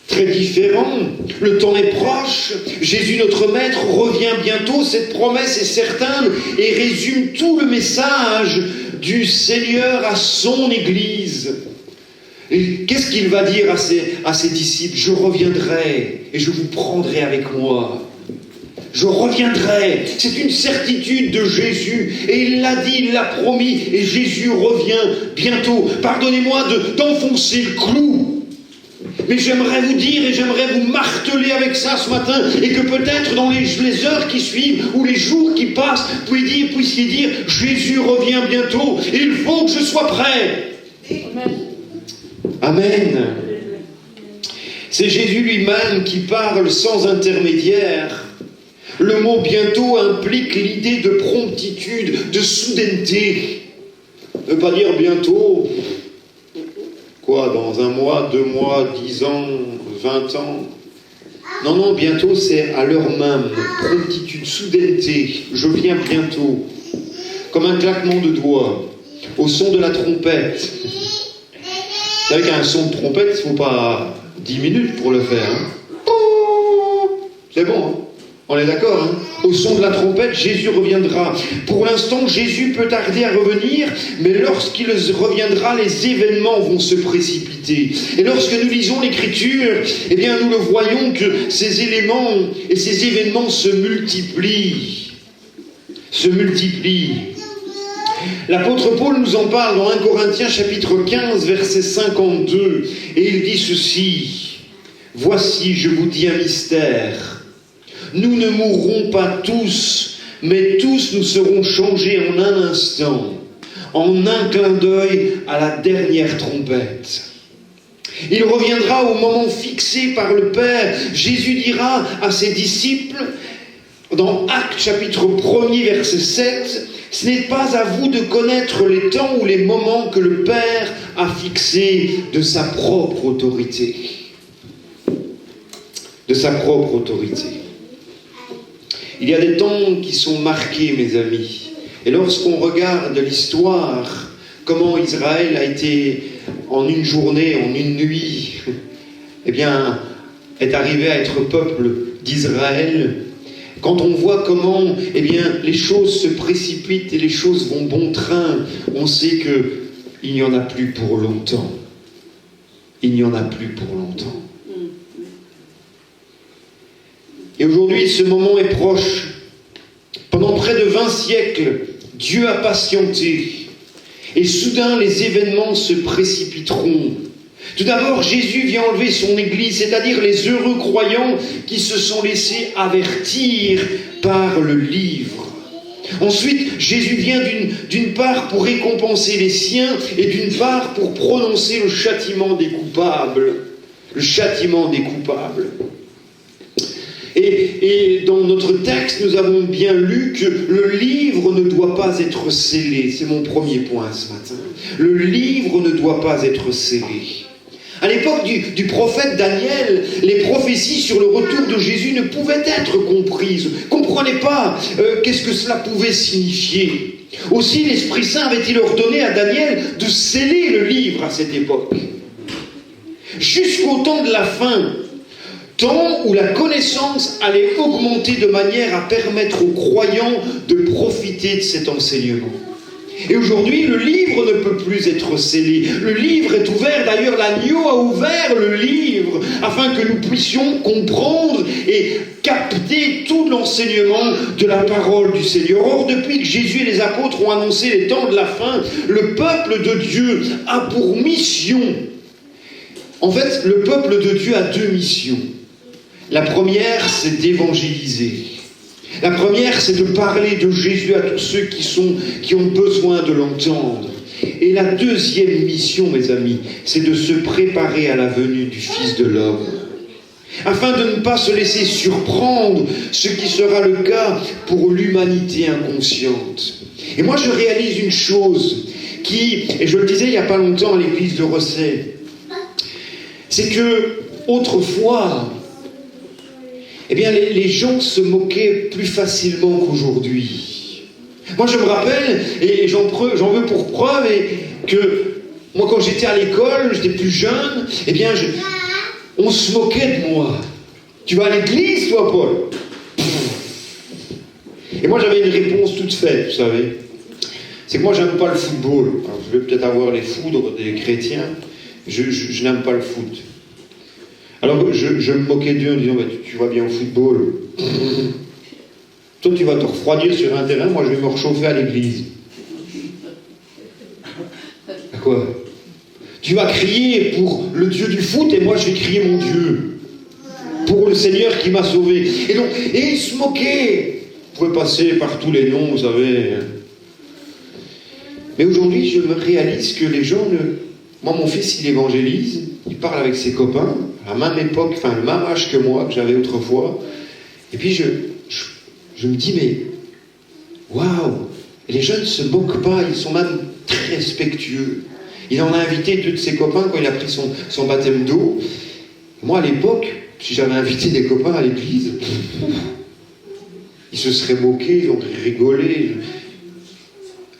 Très différents. Le temps est proche. Jésus notre Maître revient bientôt. Cette promesse est certaine et résume tout le message du Seigneur à son Église. Et qu'est-ce qu'il va dire à ses disciples? Je reviendrai et je vous prendrai avec moi. Je reviendrai. C'est une certitude de Jésus. Et il l'a dit, il l'a promis. Et Jésus revient bientôt. Pardonnez-moi d'enfoncer le clou. Mais j'aimerais vous dire et j'aimerais vous marteler avec ça ce matin. Et que peut-être dans les heures qui suivent ou les jours qui passent, vous puissiez dire Jésus revient bientôt. Et il faut que je sois prêt. Amen. Amen. C'est Jésus lui-même qui parle sans intermédiaire. Le mot bientôt implique l'idée de promptitude, de soudaineté. Ne pas dire bientôt, quoi, dans 1 mois, 2 mois, 10 ans, 20 ans. Non, bientôt c'est à l'heure même. Promptitude, soudaineté. Je viens bientôt. comme un claquement de doigts, au son de la trompette. Vous savez qu'un son de trompette, il ne faut pas 10 minutes pour le faire. Hein. C'est bon, hein? On est d'accord, hein? Au son de la trompette, Jésus reviendra. Pour l'instant, Jésus peut tarder à revenir, mais lorsqu'il reviendra, les événements vont se précipiter. Et lorsque nous lisons l'Écriture, eh bien, nous le voyons que ces éléments et ces événements se multiplient. L'apôtre Paul nous en parle dans 1 Corinthiens chapitre 15, verset 52, et il dit ceci: « Voici, je vous dis un mystère. Nous ne mourrons pas tous, mais tous nous serons changés en un instant, en un clin d'œil à la dernière trompette. Il reviendra au moment fixé par le Père. Jésus dira à ses disciples, dans Actes chapitre 1er, verset 7, « Ce n'est pas à vous de connaître les temps ou les moments que le Père a fixés de sa propre autorité. » De sa propre autorité. Il y a des temps qui sont marqués, mes amis. Et lorsqu'on regarde l'histoire, comment Israël a été, en une journée, en une nuit, eh bien, est arrivé à être peuple d'Israël, quand on voit comment, eh bien, les choses se précipitent et les choses vont bon train, on sait qu'il n'y en a plus pour longtemps. Il n'y en a plus pour longtemps. Et aujourd'hui, ce moment est proche. Pendant près de 20 siècles, Dieu a patienté. Et soudain, les événements se précipiteront. Tout d'abord, Jésus vient enlever son Église, c'est-à-dire les heureux croyants qui se sont laissés avertir par le livre. Ensuite, Jésus vient d'une part pour récompenser les siens et d'une part pour prononcer le châtiment des coupables. Le châtiment des coupables. Et dans notre texte, nous avons bien lu que le livre ne doit pas être scellé. C'est mon premier point ce matin. Le livre ne doit pas être scellé. À l'époque du prophète Daniel, les prophéties sur le retour de Jésus ne pouvaient être comprises. On ne comprenait pas qu'est-ce que cela pouvait signifier. Aussi, l'Esprit Saint avait-il ordonné à Daniel de sceller le livre à cette époque. Jusqu'au temps de la fin, temps où la connaissance allait augmenter de manière à permettre aux croyants de profiter de cet enseignement. Et aujourd'hui, le livre ne peut plus être scellé. Le livre est ouvert, d'ailleurs l'agneau a ouvert le livre, afin que nous puissions comprendre et capter tout l'enseignement de la parole du Seigneur. Or, depuis que Jésus et les apôtres ont annoncé les temps de la fin, le peuple de Dieu a pour mission. En fait, le peuple de Dieu a deux missions. La première, c'est d'évangéliser. La première, c'est de parler de Jésus à tous ceux qui ont besoin de l'entendre. Et la deuxième mission, mes amis, c'est de se préparer à la venue du Fils de l'homme. Afin de ne pas se laisser surprendre, ce qui sera le cas pour l'humanité inconsciente. Et moi, je réalise une chose et je le disais il n'y a pas longtemps à l'église de Rosset, c'est que, autrefois, eh bien, les gens se moquaient plus facilement qu'aujourd'hui. Moi, je me rappelle, et j'en veux pour preuve, que moi, quand j'étais à l'école, j'étais plus jeune, eh bien, on se moquait de moi. Tu vas à l'église, toi, Paul? Et moi, j'avais une réponse toute faite, vous savez. C'est que moi, j'aime pas le football. Alors, je vais peut-être avoir les foudres des chrétiens. Je n'aime pas le foot. Alors je me moquais d'eux en disant bah, tu vas bien au football. Toi tu vas te refroidir sur un terrain, moi je vais me réchauffer à l'église. À quoi? Tu vas crier pour le Dieu du foot et moi je vais crier mon Dieu. Pour le Seigneur qui m'a sauvé. Et ils se moquaient. Vous pouvez passer par tous les noms, vous savez. Mais aujourd'hui je me réalise que les gens Moi mon fils il évangélise, il parle avec ses copains. À la même époque, enfin le même âge que moi, que j'avais autrefois. Et puis je me dis, mais waouh, les jeunes ne se moquent pas, ils sont même très respectueux. Il en a invité deux de ses copains quand il a pris son baptême d'eau. Moi à l'époque, si j'avais invité des copains à l'église, ils se seraient moqués, ils auraient rigolé.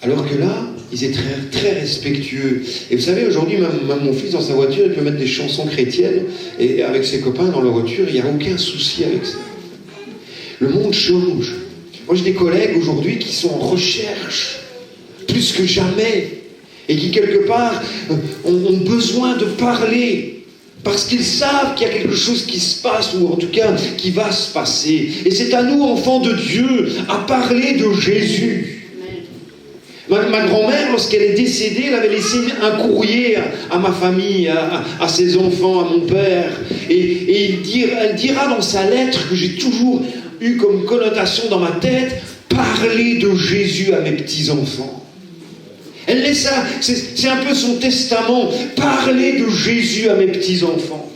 Alors que là, ils étaient très respectueux. Et vous savez, aujourd'hui, même mon fils, dans sa voiture, il peut mettre des chansons chrétiennes, et avec ses copains dans leur voiture, il n'y a aucun souci avec ça. Le monde change. Moi, j'ai des collègues aujourd'hui qui sont en recherche, plus que jamais, et qui, quelque part, ont besoin de parler, parce qu'ils savent qu'il y a quelque chose qui se passe, ou en tout cas, qui va se passer. Et c'est à nous, enfants de Dieu, à parler de Jésus. Ma grand-mère, lorsqu'elle est décédée, elle avait laissé un courrier à ma famille, à ses enfants, à mon père. Et elle dira dans sa lettre, que j'ai toujours eu comme connotation dans ma tête, parler de Jésus à mes petits-enfants. Elle laisse ça, c'est un peu son testament, parler de Jésus à mes petits-enfants.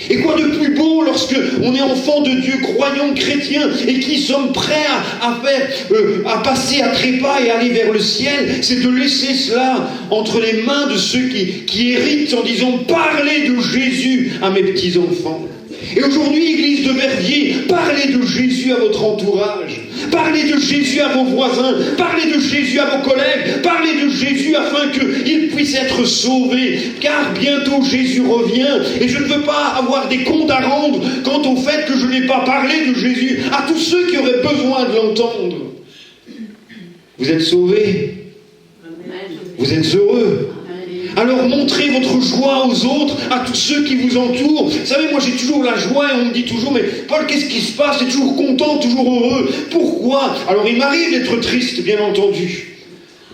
Et quoi de plus beau lorsque on est enfant de Dieu, croyant chrétien, et qui sommes prêts à passer à trépas et aller vers le ciel, c'est de laisser cela entre les mains de ceux qui héritent en disant « Parlez de Jésus à mes petits-enfants ». Et aujourd'hui, Église de Verviers, parlez de Jésus à votre entourage. Parlez de Jésus à vos voisins. Parlez de Jésus à vos collègues. Parlez de Jésus afin qu'ils puissent être sauvés. Car bientôt Jésus revient. Et je ne veux pas avoir des comptes à rendre quant au fait que je n'ai pas parlé de Jésus à tous ceux qui auraient besoin de l'entendre. Vous êtes sauvés. Vous êtes heureux. Alors montrez votre joie aux autres, à tous ceux qui vous entourent. Vous savez, moi j'ai toujours la joie et on me dit toujours, mais Paul, qu'est-ce qui se passe? C'est toujours content, toujours heureux. Pourquoi? Alors il m'arrive d'être triste, bien entendu.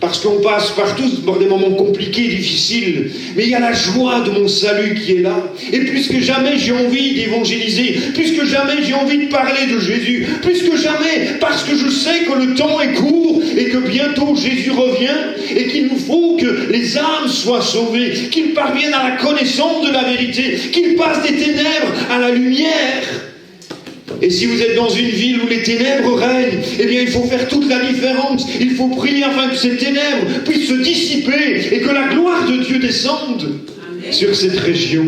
Parce qu'on passe partout par des moments compliqués, difficiles. Mais il y a la joie de mon salut qui est là. Et plus que jamais j'ai envie d'évangéliser. Plus que jamais j'ai envie de parler de Jésus. Plus que jamais, parce que je sais que le temps est court et que bientôt Jésus revient et qu'il nous faut que les âmes soient sauvées, qu'ils parviennent à la connaissance de la vérité, qu'ils passent des ténèbres à la lumière. Et si vous êtes dans une ville où les ténèbres règnent, eh bien il faut faire toute la différence. Il faut prier afin que ces ténèbres puissent se dissiper et que la gloire de Dieu descende sur cette région.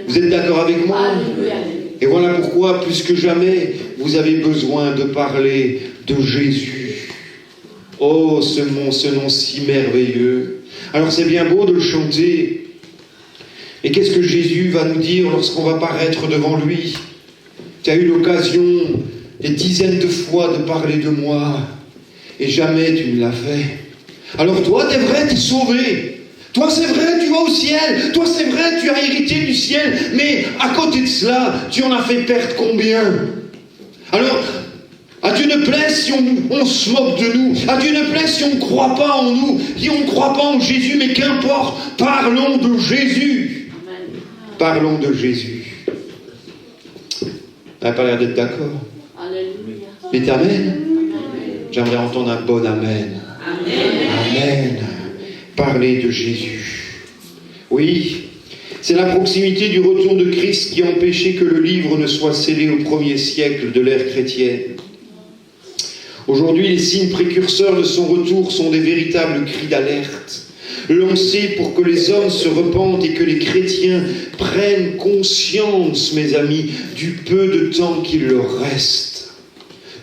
Vous êtes d'accord avec moi? Et voilà pourquoi, plus que jamais, vous avez besoin de parler de Jésus. Oh, ce nom si merveilleux. Alors c'est bien beau de le chanter. Et qu'est-ce que Jésus va nous dire lorsqu'on va paraître devant lui? Tu as eu l'occasion des dizaines de fois de parler de moi et jamais tu ne l'as fait. Alors toi, t'es vrai, t'es sauvé. Toi, c'est vrai, tu vas au ciel. Toi, c'est vrai, tu as hérité du ciel. Mais à côté de cela, tu en as fait perdre combien? Alors, à Dieu ne plaise si on se moque de nous. À Dieu ne plaise si on ne croit pas en nous, si on ne croit pas en Jésus. Mais qu'importe, parlons de Jésus. Parlons de Jésus. Elle n'a pas l'air d'être d'accord. Alléluia. Mais amen. J'aimerais entendre un bon amen. Amen. Parler de Jésus. Oui, c'est la proximité du retour de Christ qui a empêché que le livre ne soit scellé au 1er siècle de l'ère chrétienne. Aujourd'hui, les signes précurseurs de son retour sont des véritables cris d'alerte, lancés pour que les hommes se repentent et que les chrétiens prennent conscience, mes amis, du peu de temps qu'il leur reste.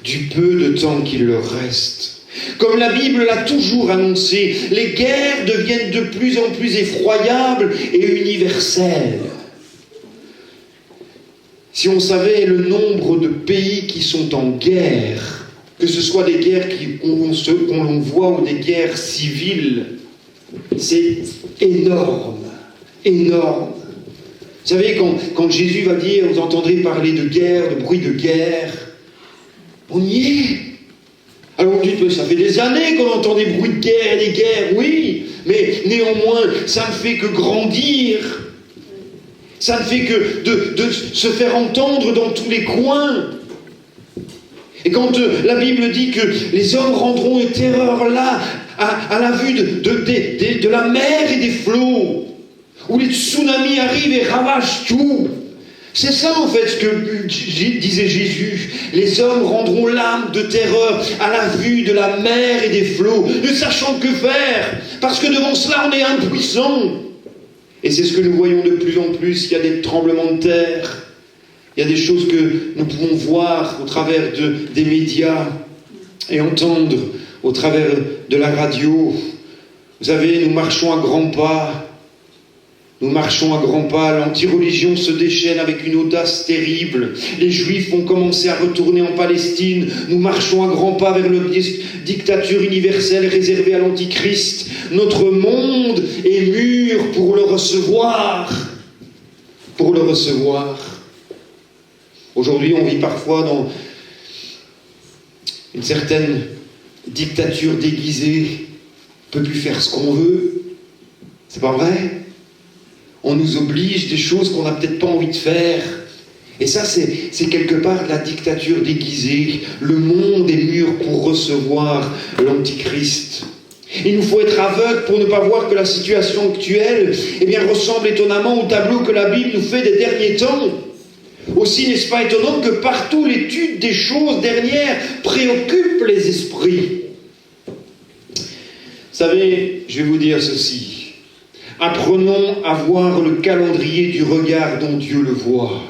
Du peu de temps qu'il leur reste. Comme la Bible l'a toujours annoncé, les guerres deviennent de plus en plus effroyables et universelles. Si on savait le nombre de pays qui sont en guerre, que ce soit des guerres qu'on voit ou des guerres civiles, c'est énorme, énorme. Vous savez, quand Jésus va dire, vous entendrez parler de guerre, de bruit de guerre, on y est. Alors on dit, ça fait des années qu'on entend des bruits de guerre et des guerres, oui, mais néanmoins, ça ne fait que grandir. Ça ne fait que de se faire entendre dans tous les coins. Et quand la Bible dit que les hommes rendront une terreur là, à la vue de la mer et des flots, où les tsunamis arrivent et ravagent tout. C'est ça en fait ce que disait Jésus. Les hommes rendront l'âme de terreur à la vue de la mer et des flots, ne sachant que faire, parce que devant cela on est impuissant. Et c'est ce que nous voyons de plus en plus. Il y a des tremblements de terre, il y a des choses que nous pouvons voir au travers des médias et entendre au travers de la radio. Vous savez, nous marchons à grands pas. Nous marchons à grands pas, l'anti-religion se déchaîne avec une audace terrible. Les Juifs ont commencé à retourner en Palestine. Nous marchons à grands pas vers la dictature universelle réservée à l'Antichrist. Notre monde est mûr pour le recevoir. Pour le recevoir. Aujourd'hui, on vit parfois dans une certaine dictature déguisée. On ne peut plus faire ce qu'on veut. C'est pas vrai ? On nous oblige des choses qu'on n'a peut-être pas envie de faire. Et ça, c'est quelque part de la dictature déguisée. Le monde est mûr pour recevoir l'Antichrist. Il nous faut être aveugles pour ne pas voir que la situation actuelle ressemble étonnamment au tableau que la Bible nous fait des derniers temps. Aussi, n'est-ce pas étonnant que partout l'étude des choses dernières préoccupe les esprits. Vous savez, je vais vous dire ceci. Apprenons à voir le calendrier du regard dont Dieu le voit.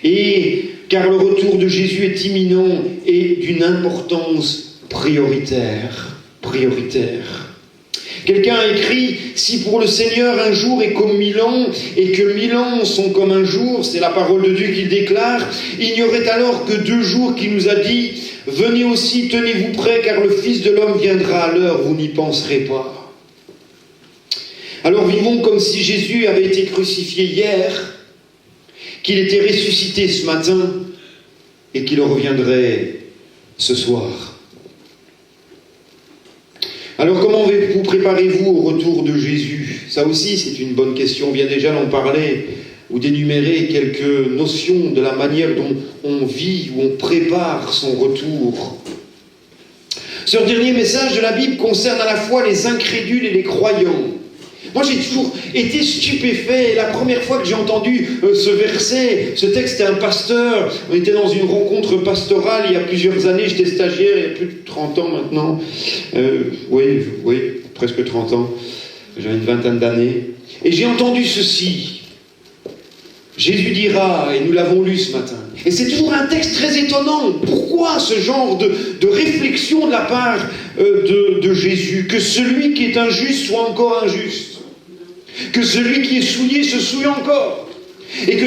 Et car le retour de Jésus est imminent et d'une importance prioritaire. Quelqu'un a écrit, si pour le Seigneur un jour est comme 1000 ans, et que 1000 ans sont comme un jour, c'est la parole de Dieu qu'il déclare, il n'y aurait alors que 2 jours qui nous a dit, venez aussi, tenez-vous prêts, car le Fils de l'homme viendra à l'heure, vous n'y penserez pas. Alors vivons comme si Jésus avait été crucifié hier, qu'il était ressuscité ce matin et qu'il reviendrait ce soir. Alors comment vous préparez-vous au retour de Jésus? Ça aussi c'est une bonne question, on vient déjà d'en parler ou d'énumérer quelques notions de la manière dont on vit ou on prépare son retour. Ce dernier message de la Bible concerne à la fois les incrédules et les croyants. Moi, j'ai toujours été stupéfait. La première fois que j'ai entendu ce verset, ce texte, c'était un pasteur. On était dans une rencontre pastorale il y a plusieurs années. J'étais stagiaire, il y a plus de 30 ans maintenant. Oui, presque 30 ans. J'avais une vingtaine d'années. Et j'ai entendu ceci. Jésus dira, et nous l'avons lu ce matin, et c'est toujours un texte très étonnant. Pourquoi ce genre de réflexion de la part de Jésus? Que celui qui est injuste soit encore injuste. Que celui qui est souillé se souille encore. Et que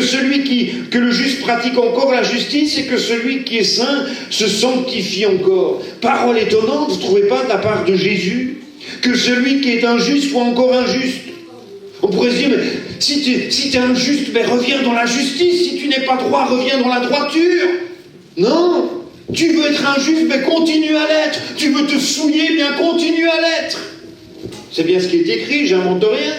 le juste pratique encore la justice et que celui qui est saint se sanctifie encore. Parole étonnante, vous ne trouvez pas de la part de Jésus? Que celui qui est injuste soit encore injuste. On pourrait se dire, mais si tu es injuste, reviens dans la justice. Si tu n'es pas droit, reviens dans la droiture. Non, tu veux être injuste, continue à l'être. Tu veux te souiller, continue à l'être. C'est bien ce qui est écrit, j'invente rien.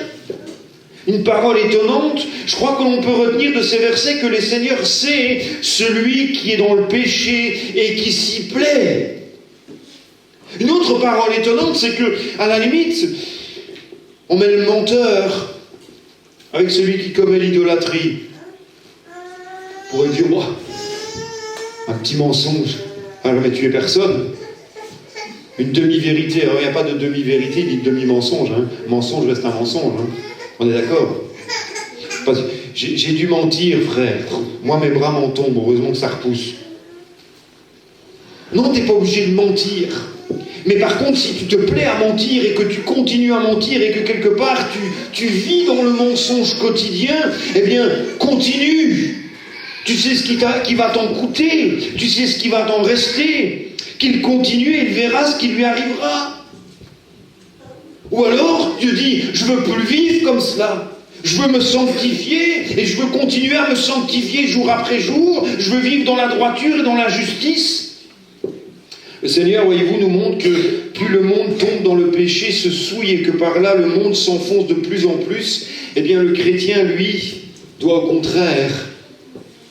Une parole étonnante. Je crois que l'on peut retenir de ces versets que le Seigneur sait celui qui est dans le péché et qui s'y plaît. Une autre parole étonnante, c'est que, à la limite, on met le menteur avec celui qui commet l'idolâtrie. On pourrait dire, un petit mensonge. Ah, jamais tué personne. Une demi-vérité. Alors, il n'y a pas de demi-vérité, ni de demi-mensonge. Mensonge reste un mensonge. On est d'accord? J'ai dû mentir, frère. Moi, mes bras m'en tombent. Heureusement que ça repousse. Non, tu n'es pas obligé de mentir. Mais par contre, si tu te plais à mentir et que tu continues à mentir et que quelque part tu vis dans le mensonge quotidien, continue. Tu sais ce qui va t'en coûter, tu sais ce qui va t'en rester. Qu'il continue et il verra ce qui lui arrivera. Ou alors, Dieu dit, je veux plus vivre comme cela. Je veux me sanctifier et je veux continuer à me sanctifier jour après jour. Je veux vivre dans la droiture et dans la justice. Le Seigneur, voyez-vous, nous montre que plus le monde tombe dans le péché, se souille et que par là le monde s'enfonce de plus en plus, le chrétien, lui, doit au contraire,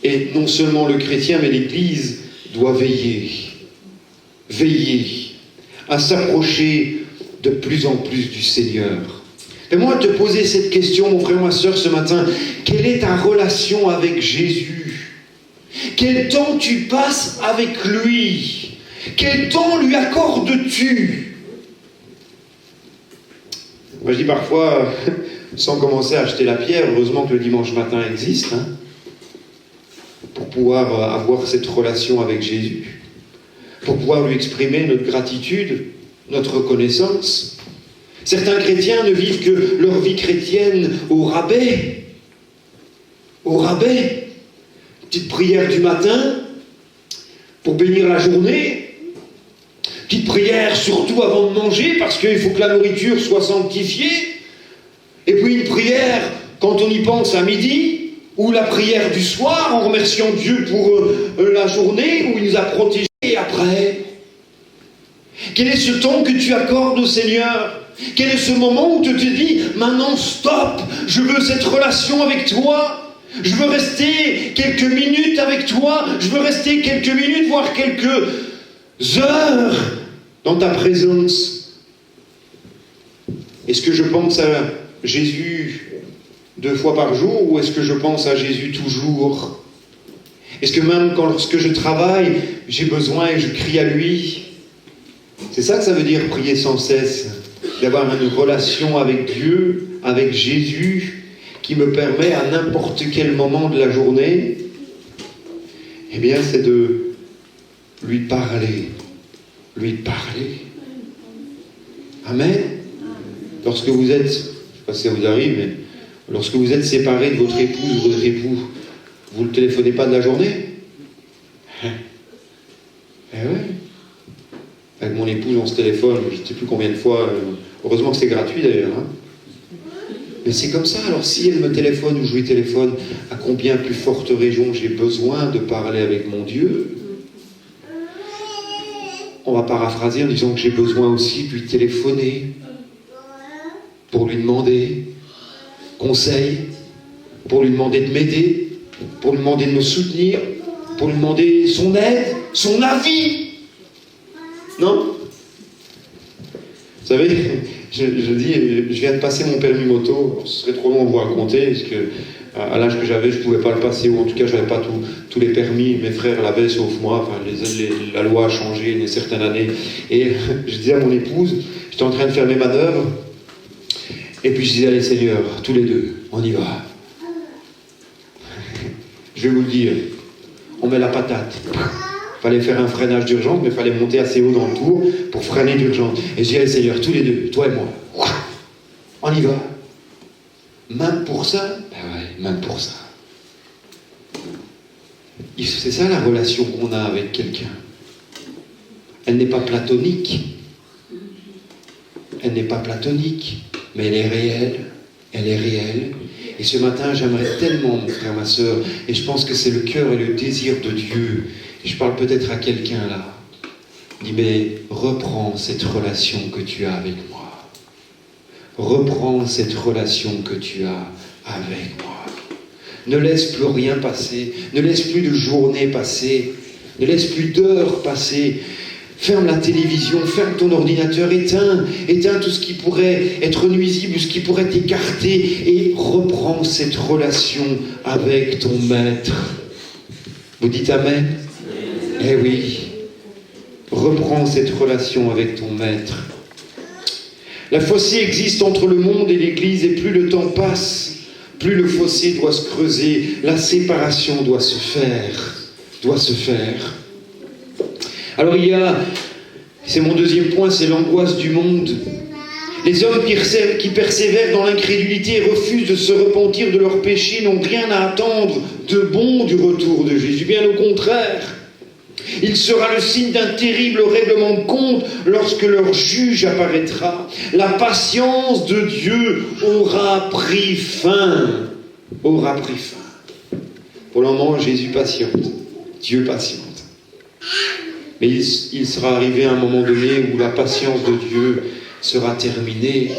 et non seulement le chrétien, mais l'Église, doit veiller à s'approcher de plus en plus du Seigneur. Fais-moi te poser cette question, mon frère, ma soeur, ce matin. Quelle est ta relation avec Jésus? Quel temps tu passes avec lui? Quel temps lui accordes-tu? Moi je dis parfois, sans commencer à acheter la pierre, heureusement que le dimanche matin existe, pour pouvoir avoir cette relation avec Jésus. pour pouvoir lui exprimer notre gratitude, notre reconnaissance. Certains chrétiens ne vivent que leur vie chrétienne au rabais. Au rabais. Petite prière du matin pour bénir la journée. Petite prière surtout avant de manger parce qu'il faut que la nourriture soit sanctifiée. Et puis une prière quand on y pense à midi, ou la prière du soir en remerciant Dieu pour la journée où il nous a protégés. Et après, quel est ce temps que tu accordes au Seigneur? Quel est ce moment où tu te dis, maintenant stop, je veux cette relation avec toi, je veux rester quelques minutes avec toi, je veux rester quelques minutes, voire quelques heures dans ta présence. Est-ce que je pense à Jésus 2 fois par jour, ou est-ce que je pense à Jésus toujours? Est-ce que même lorsque je travaille, j'ai besoin et je crie à lui? C'est ça que ça veut dire prier sans cesse, d'avoir une relation avec Dieu, avec Jésus, qui me permet à n'importe quel moment de la journée, eh bien c'est de lui parler. Lui parler. Amen. Lorsque vous êtes, je ne sais pas si ça vous arrive, mais lorsque vous êtes séparé de votre épouse ou votre époux, vous ne le téléphonez pas de la journée? Eh oui. Avec mon épouse, on se téléphone, je ne sais plus combien de fois, heureusement que c'est gratuit d'ailleurs. Hein. Mais c'est comme ça, alors si elle me téléphone ou je lui téléphone, à combien plus forte raison j'ai besoin de parler avec mon Dieu? On va paraphraser en disant que j'ai besoin aussi de lui téléphoner pour lui demander conseil, pour lui demander de m'aider, pour lui demander de me soutenir, pour lui demander son aide, son avis. Non? Vous savez, je dis, je viens de passer mon permis moto, ce serait trop long de vous raconter, parce que à l'âge que j'avais, je ne pouvais pas le passer, ou en tout cas, je n'avais pas tous les permis, mes frères l'avaient, sauf moi, enfin, la loi a changé une certaine année, et je disais à mon épouse, j'étais en train de faire mes manœuvres, et puis je disais, allez Seigneur, tous les deux, on y va. Je vais vous le dire, on met la patate. Il fallait faire un freinage d'urgence, mais il fallait monter assez haut dans le tour pour freiner d'urgence. Et je dis, allez Seigneur, tous les deux, toi et moi, on y va. Même pour ça? Ben ouais, même pour ça. C'est ça la relation qu'on a avec quelqu'un. Elle n'est pas platonique. Elle n'est pas platonique, mais elle est réelle. Elle est réelle. Et ce matin, j'aimerais tellement, mon frère, ma soeur, et je pense que c'est le cœur et le désir de Dieu. Et je parle peut-être à quelqu'un là. Il dit, mais reprends cette relation que tu as avec moi. Reprends cette relation que tu as avec moi. Ne laisse plus rien passer. Ne laisse plus de journées passer. Ne laisse plus d'heures passer. Ferme la télévision, ferme ton ordinateur, éteins tout ce qui pourrait être nuisible ou ce qui pourrait t'écarter et reprends cette relation avec ton maître. Vous dites Amen? Eh oui. Reprends cette relation avec ton maître. La fossé existe entre le monde et l'Église et plus le temps passe, plus le fossé doit se creuser, la séparation doit se faire. Alors c'est mon deuxième point, c'est l'angoisse du monde. Les hommes qui persévèrent dans l'incrédulité et refusent de se repentir de leurs péchés n'ont rien à attendre de bon du retour de Jésus, bien au contraire. Il sera le signe d'un terrible règlement de compte lorsque leur juge apparaîtra. La patience de Dieu aura pris fin. Pour le moment, Jésus patiente. Dieu patiente. Mais il sera arrivé un moment donné où la patience de Dieu sera terminée.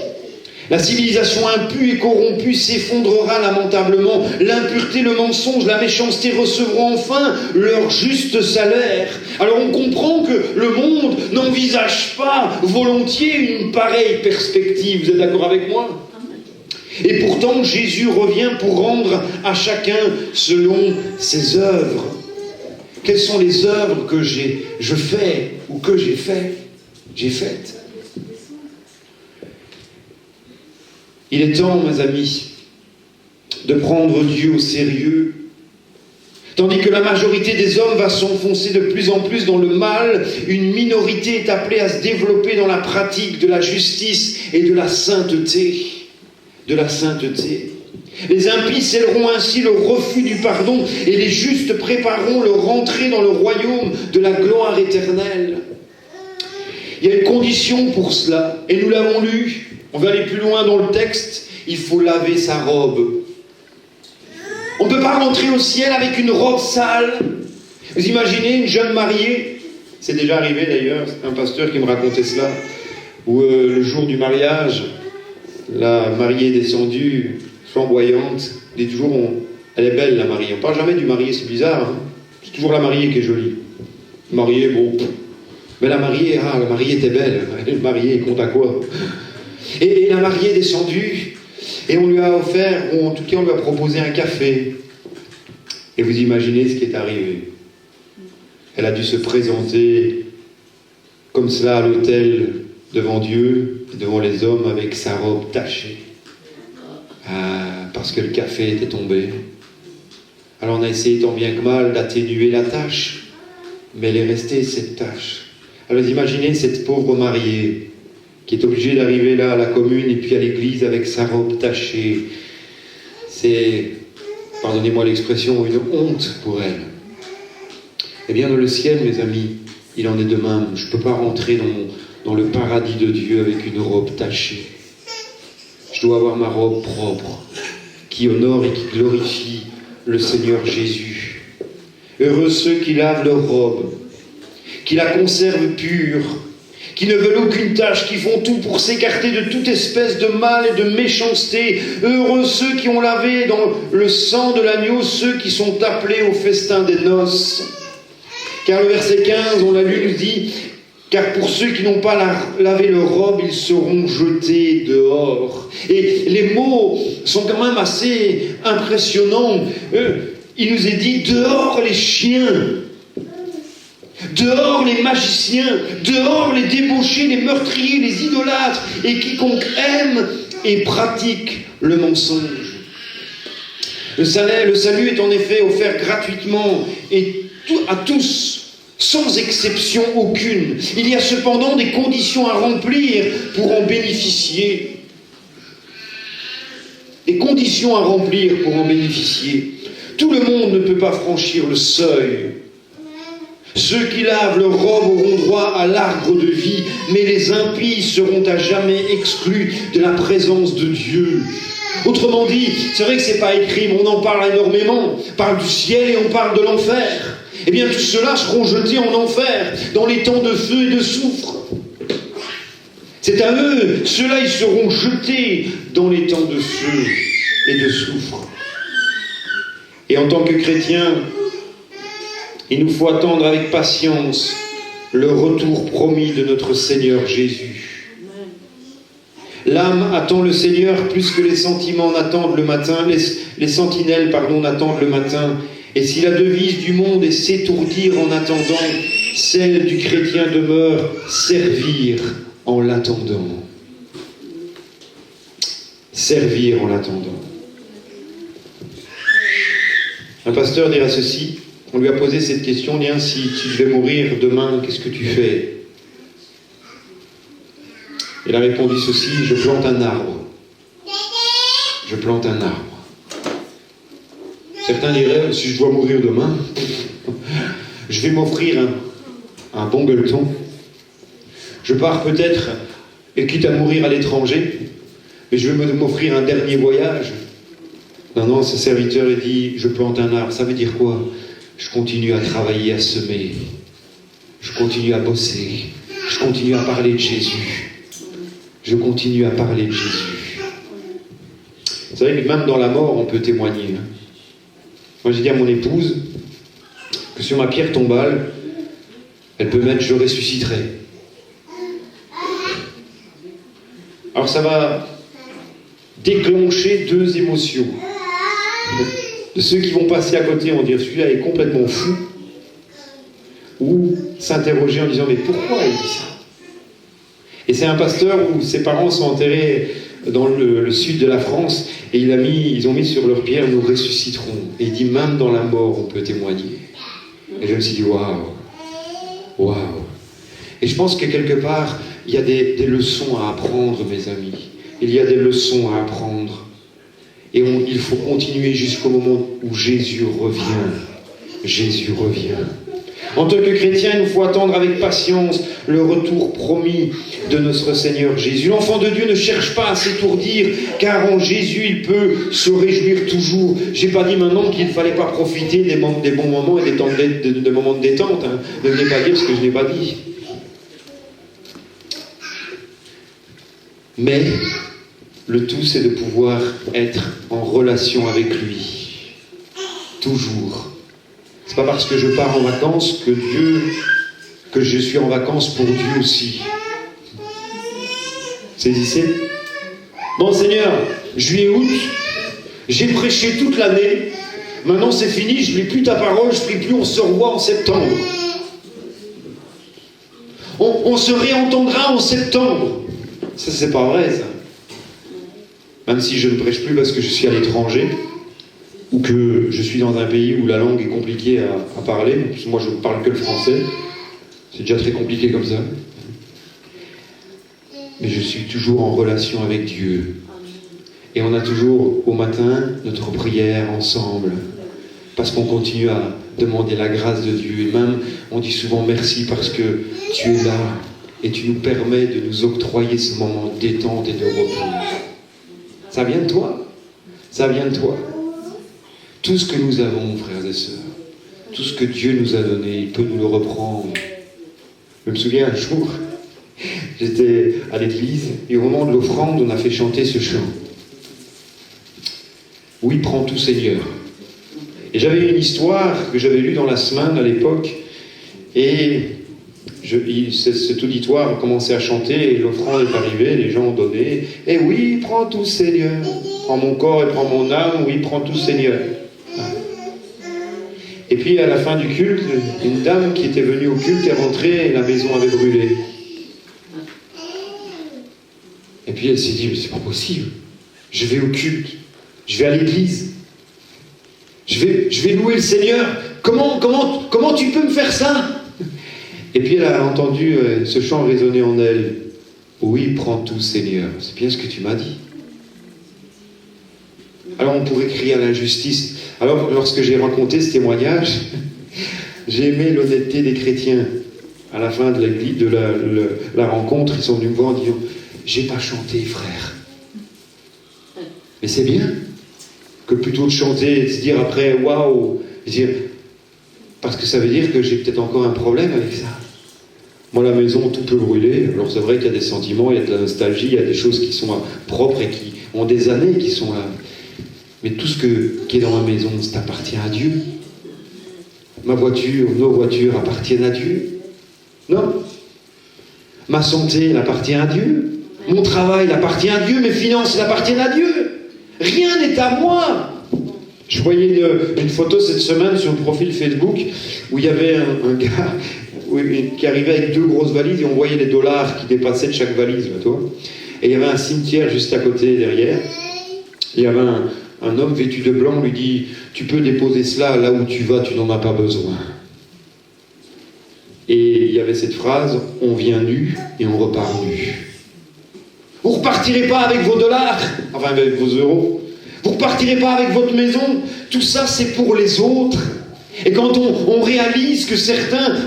La civilisation impue et corrompue s'effondrera lamentablement. L'impureté, le mensonge, la méchanceté recevront enfin leur juste salaire. Alors on comprend que le monde n'envisage pas volontiers une pareille perspective. Vous êtes d'accord avec moi ? Et pourtant, Jésus revient pour rendre à chacun selon ses œuvres. Quelles sont les œuvres que je fais ou que j'ai faites? Il est temps, mes amis, de prendre Dieu au sérieux, Tandis que la majorité des hommes va s'enfoncer de plus en plus dans le mal, une minorité est appelée à se développer dans la pratique de la justice et de la sainteté. De la sainteté. Les impies scelleront ainsi le refus du pardon et les justes prépareront leur entrée dans le royaume de la gloire éternelle. Il y a une condition pour cela, et nous l'avons lu. On va aller plus loin dans le texte. Il faut laver sa robe. On ne peut pas rentrer au ciel avec une robe sale. Vous imaginez une jeune mariée, c'est déjà arrivé d'ailleurs, c'est un pasteur qui me racontait cela, où le jour du mariage, la mariée est descendue, flamboyante, dit toujours, elle est belle la mariée. On ne parle jamais du marié, c'est bizarre, hein, c'est toujours la mariée qui est jolie. Le marié, bon, mais la mariée était belle, le marié, il compte à quoi? Et la mariée est descendue, et on lui a offert, ou en tout cas on lui a proposé un café. Et vous imaginez ce qui est arrivé. Elle a dû se présenter comme cela à l'autel devant Dieu, devant les hommes, avec sa robe tachée. Parce que le café était tombé. Alors on a essayé tant bien que mal d'atténuer la tâche, mais elle est restée cette tâche. Alors vous imaginez cette pauvre mariée qui est obligée d'arriver là à la commune et puis à l'église avec sa robe tachée. C'est, pardonnez-moi l'expression, une honte pour elle. Eh bien dans le ciel, mes amis, il en est de même. Je ne peux pas rentrer dans le paradis de Dieu avec une robe tachée. Je dois avoir ma robe propre, qui honore et qui glorifie le Seigneur Jésus. Heureux ceux qui lavent leur robe, qui la conservent pure, qui ne veulent aucune tâche, qui font tout pour s'écarter de toute espèce de mal et de méchanceté. Heureux ceux qui ont lavé dans le sang de l'agneau, ceux qui sont appelés au festin des noces. Car le verset 15, on l'a lu, nous dit « Car pour ceux qui n'ont pas lavé leur robe, ils seront jetés dehors. » Et les mots sont quand même assez impressionnants. Il nous est dit « Dehors les chiens ». Dehors les magiciens, dehors les débauchés, les meurtriers, les idolâtres, et quiconque aime et pratique le mensonge. Le salut est en effet offert gratuitement et à tous, sans exception aucune. Il y a cependant des conditions à remplir pour en bénéficier. Des conditions à remplir pour en bénéficier. Tout le monde ne peut pas franchir le seuil. Ceux qui lavent leur robe auront droit à l'arbre de vie, mais les impies seront à jamais exclus de la présence de Dieu. Autrement dit, c'est vrai que c'est pas écrit, mais on en parle énormément. On parle du ciel et on parle de l'enfer. Eh bien, tous ceux-là seront jetés en enfer, dans les temps de feu et de soufre. C'est à eux, ceux-là, ils seront jetés dans les temps de feu et de soufre. Et en tant que chrétiens, il nous faut attendre avec patience le retour promis de notre Seigneur Jésus. L'âme attend le Seigneur plus que les sentiments n'attendent le matin, les sentinelles, n'attendent le matin. Et si la devise du monde est s'étourdir en attendant, celle du chrétien demeure servir en l'attendant. Servir en l'attendant. Un pasteur dira ceci. On lui a posé cette question, tiens, si tu devais mourir demain, qu'est-ce que tu fais? Il a répondu ceci, je plante un arbre. Je plante un arbre. Certains diraient, si je dois mourir demain, je vais m'offrir un bon gueuleton. Je pars peut-être, et quitte à mourir à l'étranger, mais je vais m'offrir un dernier voyage. Non, ce serviteur a dit, je plante un arbre. Ça veut dire quoi? Je continue à travailler, à semer. Je continue à bosser. Je continue à parler de Jésus. Je continue à parler de Jésus. Vous savez que même dans la mort, on peut témoigner. Moi, j'ai dit à mon épouse que sur ma pierre tombale, elle peut mettre « je ressusciterai ». Alors ça va déclencher deux émotions. De ceux qui vont passer à côté en dire celui-là est complètement fou, ou s'interroger en disant mais pourquoi il dit ça? Et c'est un pasteur où ses parents sont enterrés dans le sud de la France, et ils ont mis sur leur pierre, nous ressusciterons. Et il dit, même dans la mort, on peut témoigner. Et je me suis dit, waouh. Et je pense que quelque part, il y a des leçons à apprendre, mes amis. Il y a des leçons à apprendre. Et il faut continuer jusqu'au moment où Jésus revient. Jésus revient. En tant que chrétien, il nous faut attendre avec patience le retour promis de notre Seigneur Jésus. L'enfant de Dieu ne cherche pas à s'étourdir, car en Jésus, il peut se réjouir toujours. Je n'ai pas dit maintenant qu'il ne fallait pas profiter des bons moments et des moments de détente. Hein. Ne venez pas dire ce que je n'ai pas dit. Mais le tout, c'est de pouvoir être en relation avec lui. Toujours. C'est pas parce que je pars en vacances que je suis en vacances pour Dieu aussi. Saisissez? Bon Seigneur, juillet-août, j'ai prêché toute l'année, maintenant c'est fini, je ne lis plus ta parole, je ne prie plus, on se revoit en septembre. On se réentendra en septembre. Ça, c'est pas vrai, ça. Même si je ne prêche plus parce que je suis à l'étranger, ou que je suis dans un pays où la langue est compliquée à parler, parce que moi je ne parle que le français, c'est déjà très compliqué comme ça. Mais je suis toujours en relation avec Dieu. Et on a toujours au matin notre prière ensemble, parce qu'on continue à demander la grâce de Dieu. Et même, on dit souvent merci parce que tu es là, et tu nous permets de nous octroyer ce moment de détente et de repos. Ça vient de toi. Ça vient de toi. Tout ce que nous avons, frères et sœurs, tout ce que Dieu nous a donné, il peut nous le reprendre. Je me souviens un jour, j'étais à l'église, et au moment de l'offrande, on a fait chanter ce chant. Oui, prends tout, Seigneur. Et j'avais une histoire que j'avais lue dans la semaine à l'époque, et cet auditoire a commencé à chanter, et l'offrande est arrivée, les gens ont donné. Et oui, prends tout, Seigneur. Prends mon corps et prends mon âme, oui, prends tout, Seigneur. Et puis à la fin du culte, une dame qui était venue au culte est rentrée et la maison avait brûlé. Et puis elle s'est dit, mais c'est pas possible. Je vais au culte, je vais à l'église, je vais louer le Seigneur. Comment tu peux me faire ça? Et puis elle a entendu ce chant résonner en elle. Oui, prends tout, Seigneur. C'est bien ce que tu m'as dit. Alors on pourrait crier à l'injustice. Alors lorsque j'ai raconté ce témoignage, j'ai aimé l'honnêteté des chrétiens. À la fin de la rencontre, ils sont venus me voir en disant, j'ai pas chanté, frère. Mais c'est bien que plutôt de chanter et de se dire après, waouh, parce que ça veut dire que j'ai peut-être encore un problème avec ça. Moi, la maison, tout peut brûler. Alors c'est vrai qu'il y a des sentiments, il y a de la nostalgie, il y a des choses qui sont propres et qui ont des années qui sont là. Mais tout ce qui est dans ma maison, ça appartient à Dieu. Ma voiture, nos voitures appartiennent à Dieu. Non. Ma santé, elle appartient à Dieu. Mon travail, il appartient à Dieu. Mes finances, elles appartiennent à Dieu. Rien n'est à moi. Je voyais une photo cette semaine sur le profil Facebook où il y avait un gars qui arrivait avec 2 grosses valises et on voyait les dollars qui dépassaient de chaque valise. Toi. Et il y avait un cimetière juste à côté, derrière. Il y avait un homme vêtu de blanc, lui dit « Tu peux déposer cela là où tu vas, tu n'en as pas besoin. » Et il y avait cette phrase « On vient nu et on repart nu. » Vous ne repartirez pas avec vos dollars, enfin avec vos euros. Vous ne repartirez pas avec votre maison. Tout ça, c'est pour les autres. Et quand on réalise que certains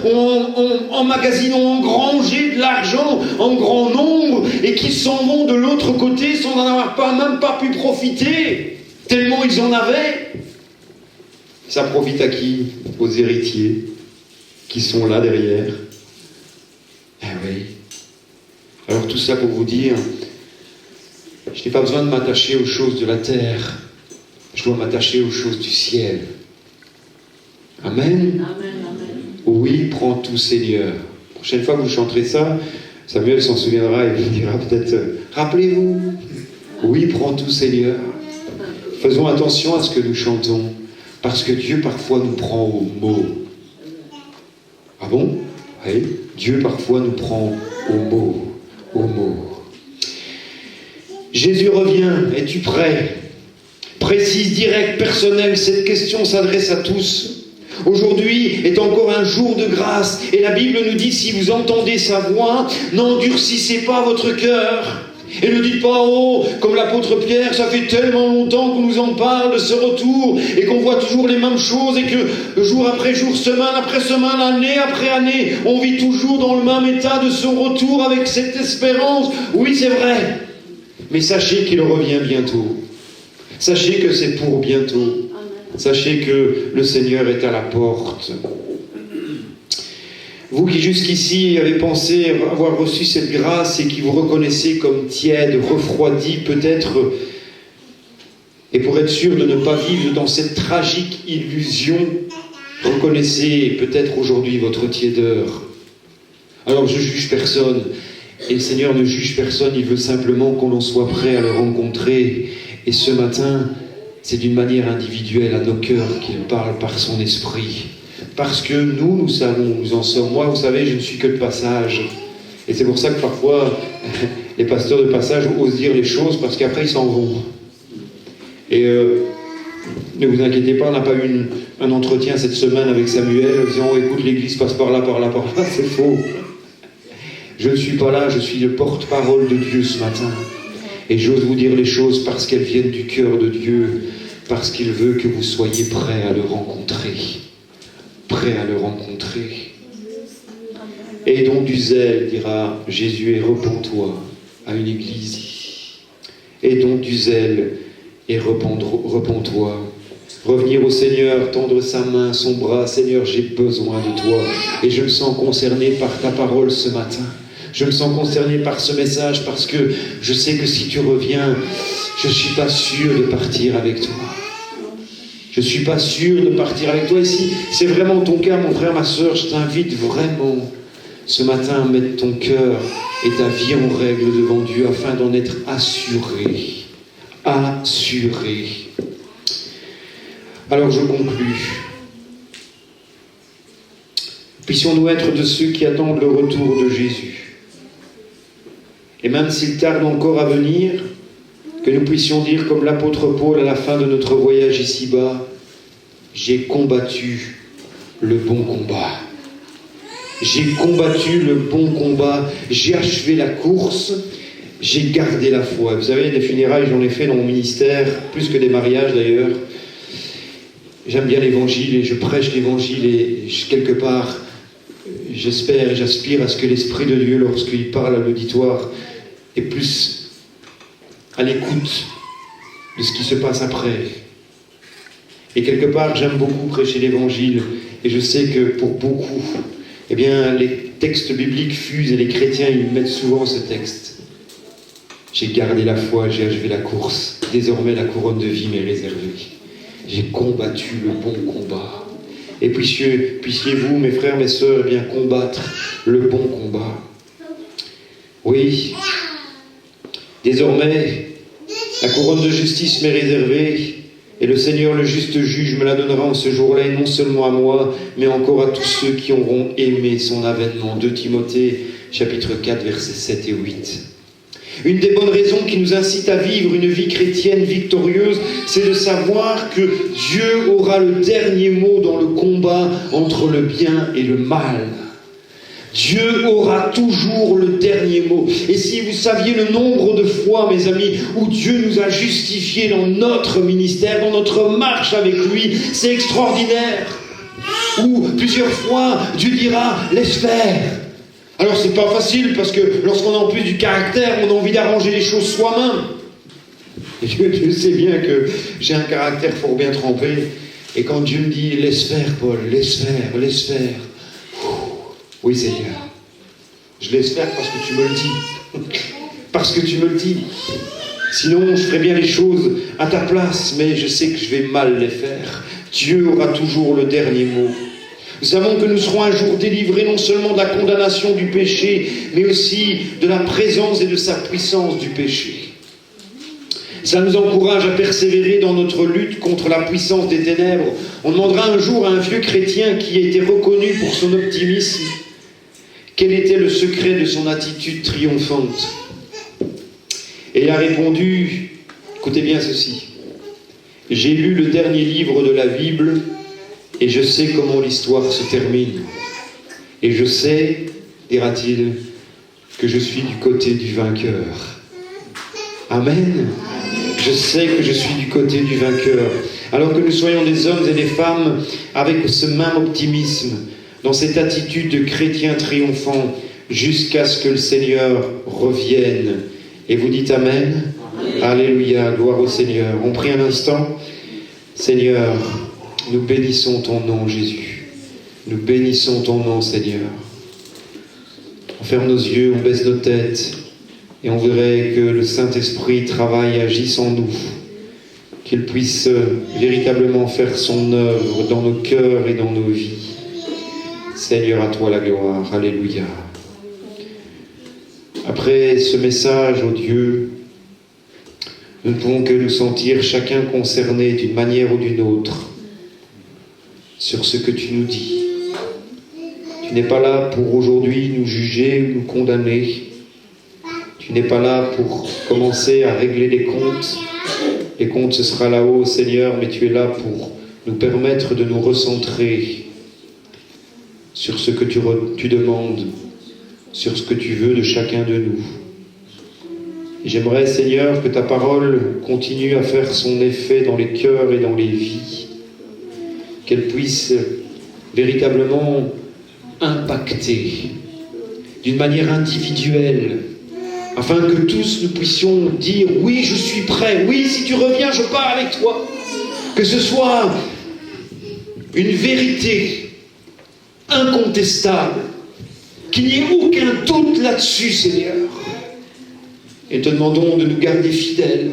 emmagasinent, ont engrangé de l'argent en grand nombre et qui s'en vont de l'autre côté sans en avoir même pas pu profiter, tellement ils en avaient, ça profite à qui? Aux héritiers qui sont là derrière. Eh oui. Alors tout ça pour vous dire, je n'ai pas besoin de m'attacher aux choses de la terre, je dois m'attacher aux choses du ciel. Amen. Amen, amen. Oui, prends tout, Seigneur. La prochaine fois que vous chanterez ça, Samuel s'en souviendra et vous dira peut-être, rappelez-vous, oui, prends tout, Seigneur. Faisons attention à ce que nous chantons, parce que Dieu parfois nous prend au mot. Ah bon? Oui, Dieu parfois nous prend au mot. Au mot. Jésus revient, es-tu prêt? Précise, directe, personnelle, cette question s'adresse à tous. Aujourd'hui est encore un jour de grâce et la Bible nous dit, si vous entendez sa voix, n'endurcissez pas votre cœur. Et ne dites pas, oh, comme l'apôtre Pierre, ça fait tellement longtemps qu'on nous en parle de ce retour et qu'on voit toujours les mêmes choses et que jour après jour, semaine après semaine, année après année, on vit toujours dans le même état de son retour avec cette espérance. Oui, c'est vrai, mais sachez qu'il revient bientôt. Sachez que c'est pour bientôt. Sachez que le Seigneur est à la porte. Vous qui jusqu'ici avez pensé avoir reçu cette grâce et qui vous reconnaissez comme tiède, refroidi peut-être, et pour être sûr de ne pas vivre dans cette tragique illusion, reconnaissez peut-être aujourd'hui votre tiédeur. Alors je juge personne, et le Seigneur ne juge personne, il veut simplement qu'on en soit prêt à le rencontrer. Et ce matin, c'est d'une manière individuelle à nos cœurs qu'il parle par son esprit. Parce que nous savons, nous en sommes. Moi, vous savez, je ne suis que de passage. Et c'est pour ça que parfois, les pasteurs de passage osent dire les choses, parce qu'après, ils s'en vont. Et ne vous inquiétez pas, on n'a pas eu un entretien cette semaine avec Samuel, en disant, oh, écoute, l'église passe par là, par là, par là. C'est faux. Je ne suis pas là, je suis le porte-parole de Dieu ce matin. Et j'ose vous dire les choses parce qu'elles viennent du cœur de Dieu, parce qu'il veut que vous soyez prêts à le rencontrer. Prêt à le rencontrer. Et donc du zèle, dira Jésus, et repens-toi à une église. Et donc du zèle, et repens-toi. Revenir au Seigneur, tendre sa main, son bras. Seigneur, j'ai besoin de toi. Et je me sens concerné par ta parole ce matin. Je me sens concerné par ce message parce que je sais que si tu reviens, je ne suis pas sûr de partir avec toi. Je ne suis pas sûr de partir avec toi. Et si c'est vraiment ton cas, mon frère, ma soeur, je t'invite vraiment ce matin à mettre ton cœur et ta vie en règle devant Dieu afin d'en être assuré. Assuré. Alors je conclus. Puissions-nous être de ceux qui attendent le retour de Jésus. Et même s'il tarde encore à venir, que nous puissions dire comme l'apôtre Paul à la fin de notre voyage ici-bas, j'ai combattu le bon combat. J'ai combattu le bon combat, j'ai achevé la course, j'ai gardé la foi. Vous savez, des funérailles, j'en ai fait dans mon ministère, plus que des mariages d'ailleurs. J'aime bien l'évangile et je prêche l'évangile et quelque part, j'espère et j'aspire à ce que l'Esprit de Dieu, lorsqu'il parle à l'auditoire, est plus à l'écoute de ce qui se passe après. Et quelque part, j'aime beaucoup prêcher l'évangile et je sais que pour beaucoup, eh bien, les textes bibliques fusent et les chrétiens, ils mettent souvent ce texte. J'ai gardé la foi, j'ai achevé la course. Désormais, la couronne de vie m'est réservée. J'ai combattu le bon combat. Et puissiez-vous, mes frères, mes sœurs, bien combattre le bon combat. Oui. Désormais, la couronne de justice m'est réservée, et le Seigneur, le juste juge, me la donnera en ce jour-là, et non seulement à moi, mais encore à tous ceux qui auront aimé son avènement. 2 Timothée, chapitre 4, versets 7 et 8. Une des bonnes raisons qui nous incite à vivre une vie chrétienne victorieuse, c'est de savoir que Dieu aura le dernier mot dans le combat entre le bien et le mal. Dieu aura toujours le dernier mot. Et si vous saviez le nombre de fois, mes amis, où Dieu nous a justifiés dans notre ministère, dans notre marche avec lui, c'est extraordinaire. Où plusieurs fois, Dieu dira « laisse faire ». Alors c'est pas facile parce que lorsqu'on a en plus du caractère, on a envie d'arranger les choses soi-même. Et Dieu sait bien que j'ai un caractère fort bien trempé. Et quand Dieu me dit « laisse faire, Paul, laisse faire, laisse faire ». Oui, Seigneur, je laisse faire parce que tu me le dis. Parce que tu me le dis. Sinon, je ferais bien les choses à ta place, mais je sais que je vais mal les faire. Dieu aura toujours le dernier mot. Nous savons que nous serons un jour délivrés non seulement de la condamnation du péché, mais aussi de la présence et de sa puissance du péché. Ça nous encourage à persévérer dans notre lutte contre la puissance des ténèbres. On demandera un jour à un vieux chrétien qui a été reconnu pour son optimisme quel était le secret de son attitude triomphante. Et il a répondu, écoutez bien ceci, j'ai lu le dernier livre de la Bible et je sais comment l'histoire se termine. Et je sais, dira-t-il, que je suis du côté du vainqueur. Amen. Je sais que je suis du côté du vainqueur. Alors que nous soyons des hommes et des femmes avec ce même optimisme, dans cette attitude de chrétien triomphant, jusqu'à ce que le Seigneur revienne. Et vous dites Amen. Amen. Alléluia, gloire au Seigneur. On prie un instant. Seigneur, nous bénissons ton nom, Jésus. Nous bénissons ton nom, Seigneur. On ferme nos yeux, on baisse nos têtes, et on verrait que le Saint-Esprit travaille, agisse en nous, qu'il puisse véritablement faire son œuvre dans nos cœurs et dans nos vies. Seigneur, à toi la gloire. Alléluia. Après ce message, ô Dieu, nous ne pouvons que nous sentir chacun concerné d'une manière ou d'une autre sur ce que tu nous dis. Tu n'es pas là pour aujourd'hui nous juger ou nous condamner. Tu n'es pas là pour commencer à régler les comptes. Les comptes, ce sera là-haut, Seigneur, mais tu es là pour nous permettre de nous recentrer sur ce que tu demandes, sur ce que tu veux de chacun de nous. Et j'aimerais, Seigneur, que ta parole continue à faire son effet dans les cœurs et dans les vies, qu'elle puisse véritablement impacter d'une manière individuelle, afin que tous nous puissions dire « Oui, je suis prêt. Oui, si tu reviens, je pars avec toi. » Que ce soit une vérité incontestable, qu'il n'y ait aucun doute là-dessus, Seigneur. Et te demandons de nous garder fidèles,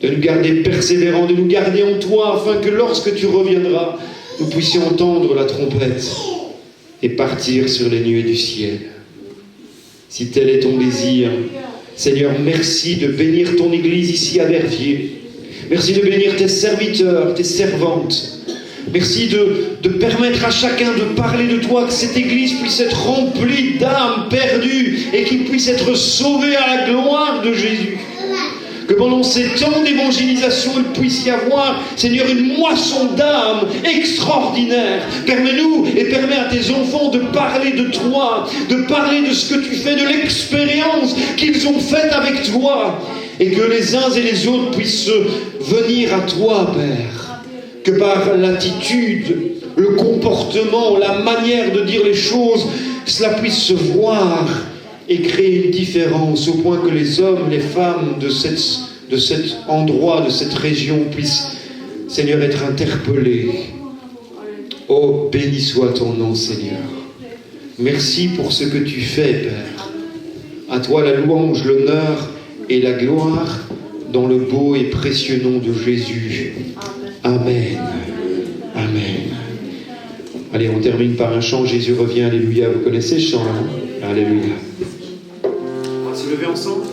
de nous garder persévérants, de nous garder en toi, afin que lorsque tu reviendras, nous puissions entendre la trompette et partir sur les nuées du ciel. Si tel est ton désir, Seigneur, merci de bénir ton Église ici à Verviers. Merci de bénir tes serviteurs, tes servantes. Merci de permettre à chacun de parler de toi, que cette Église puisse être remplie d'âmes perdues et qu'il puisse être sauvé à la gloire de Jésus. Que pendant ces temps d'évangélisation, il puisse y avoir, Seigneur, une moisson d'âmes extraordinaire. Permets-nous et permets à tes enfants de parler de toi, de parler de ce que tu fais, de l'expérience qu'ils ont faite avec toi. Et que les uns et les autres puissent venir à toi, Père. Que par l'attitude, le comportement, la manière de dire les choses, cela puisse se voir et créer une différence au point que les hommes, les femmes de cet endroit, de cette région puissent, Seigneur, être interpellés. Oh, béni soit ton nom, Seigneur. Merci pour ce que tu fais, Père. À toi la louange, l'honneur et la gloire dans le beau et précieux nom de Jésus. Amen. Amen. Allez, on termine par un chant. Jésus revient, alléluia. Vous connaissez ce chant, hein? Alléluia. On va se lever ensemble.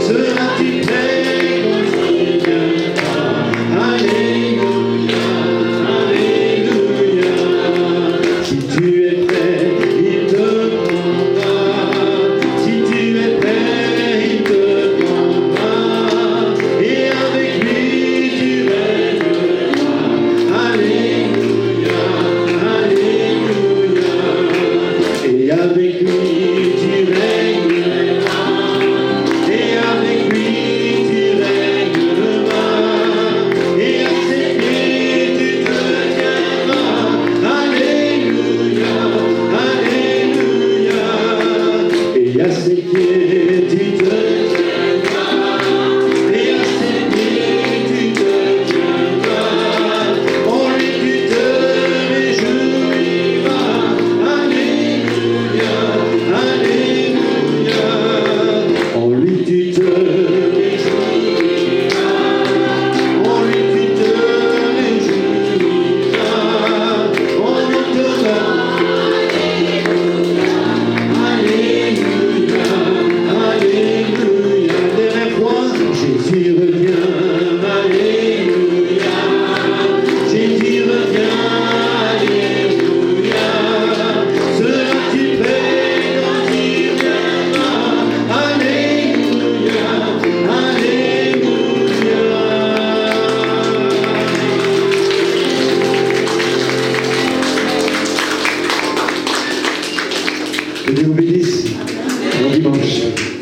Sera-t-il prêt? Que Dieu vous bénisse. Bon dimanche.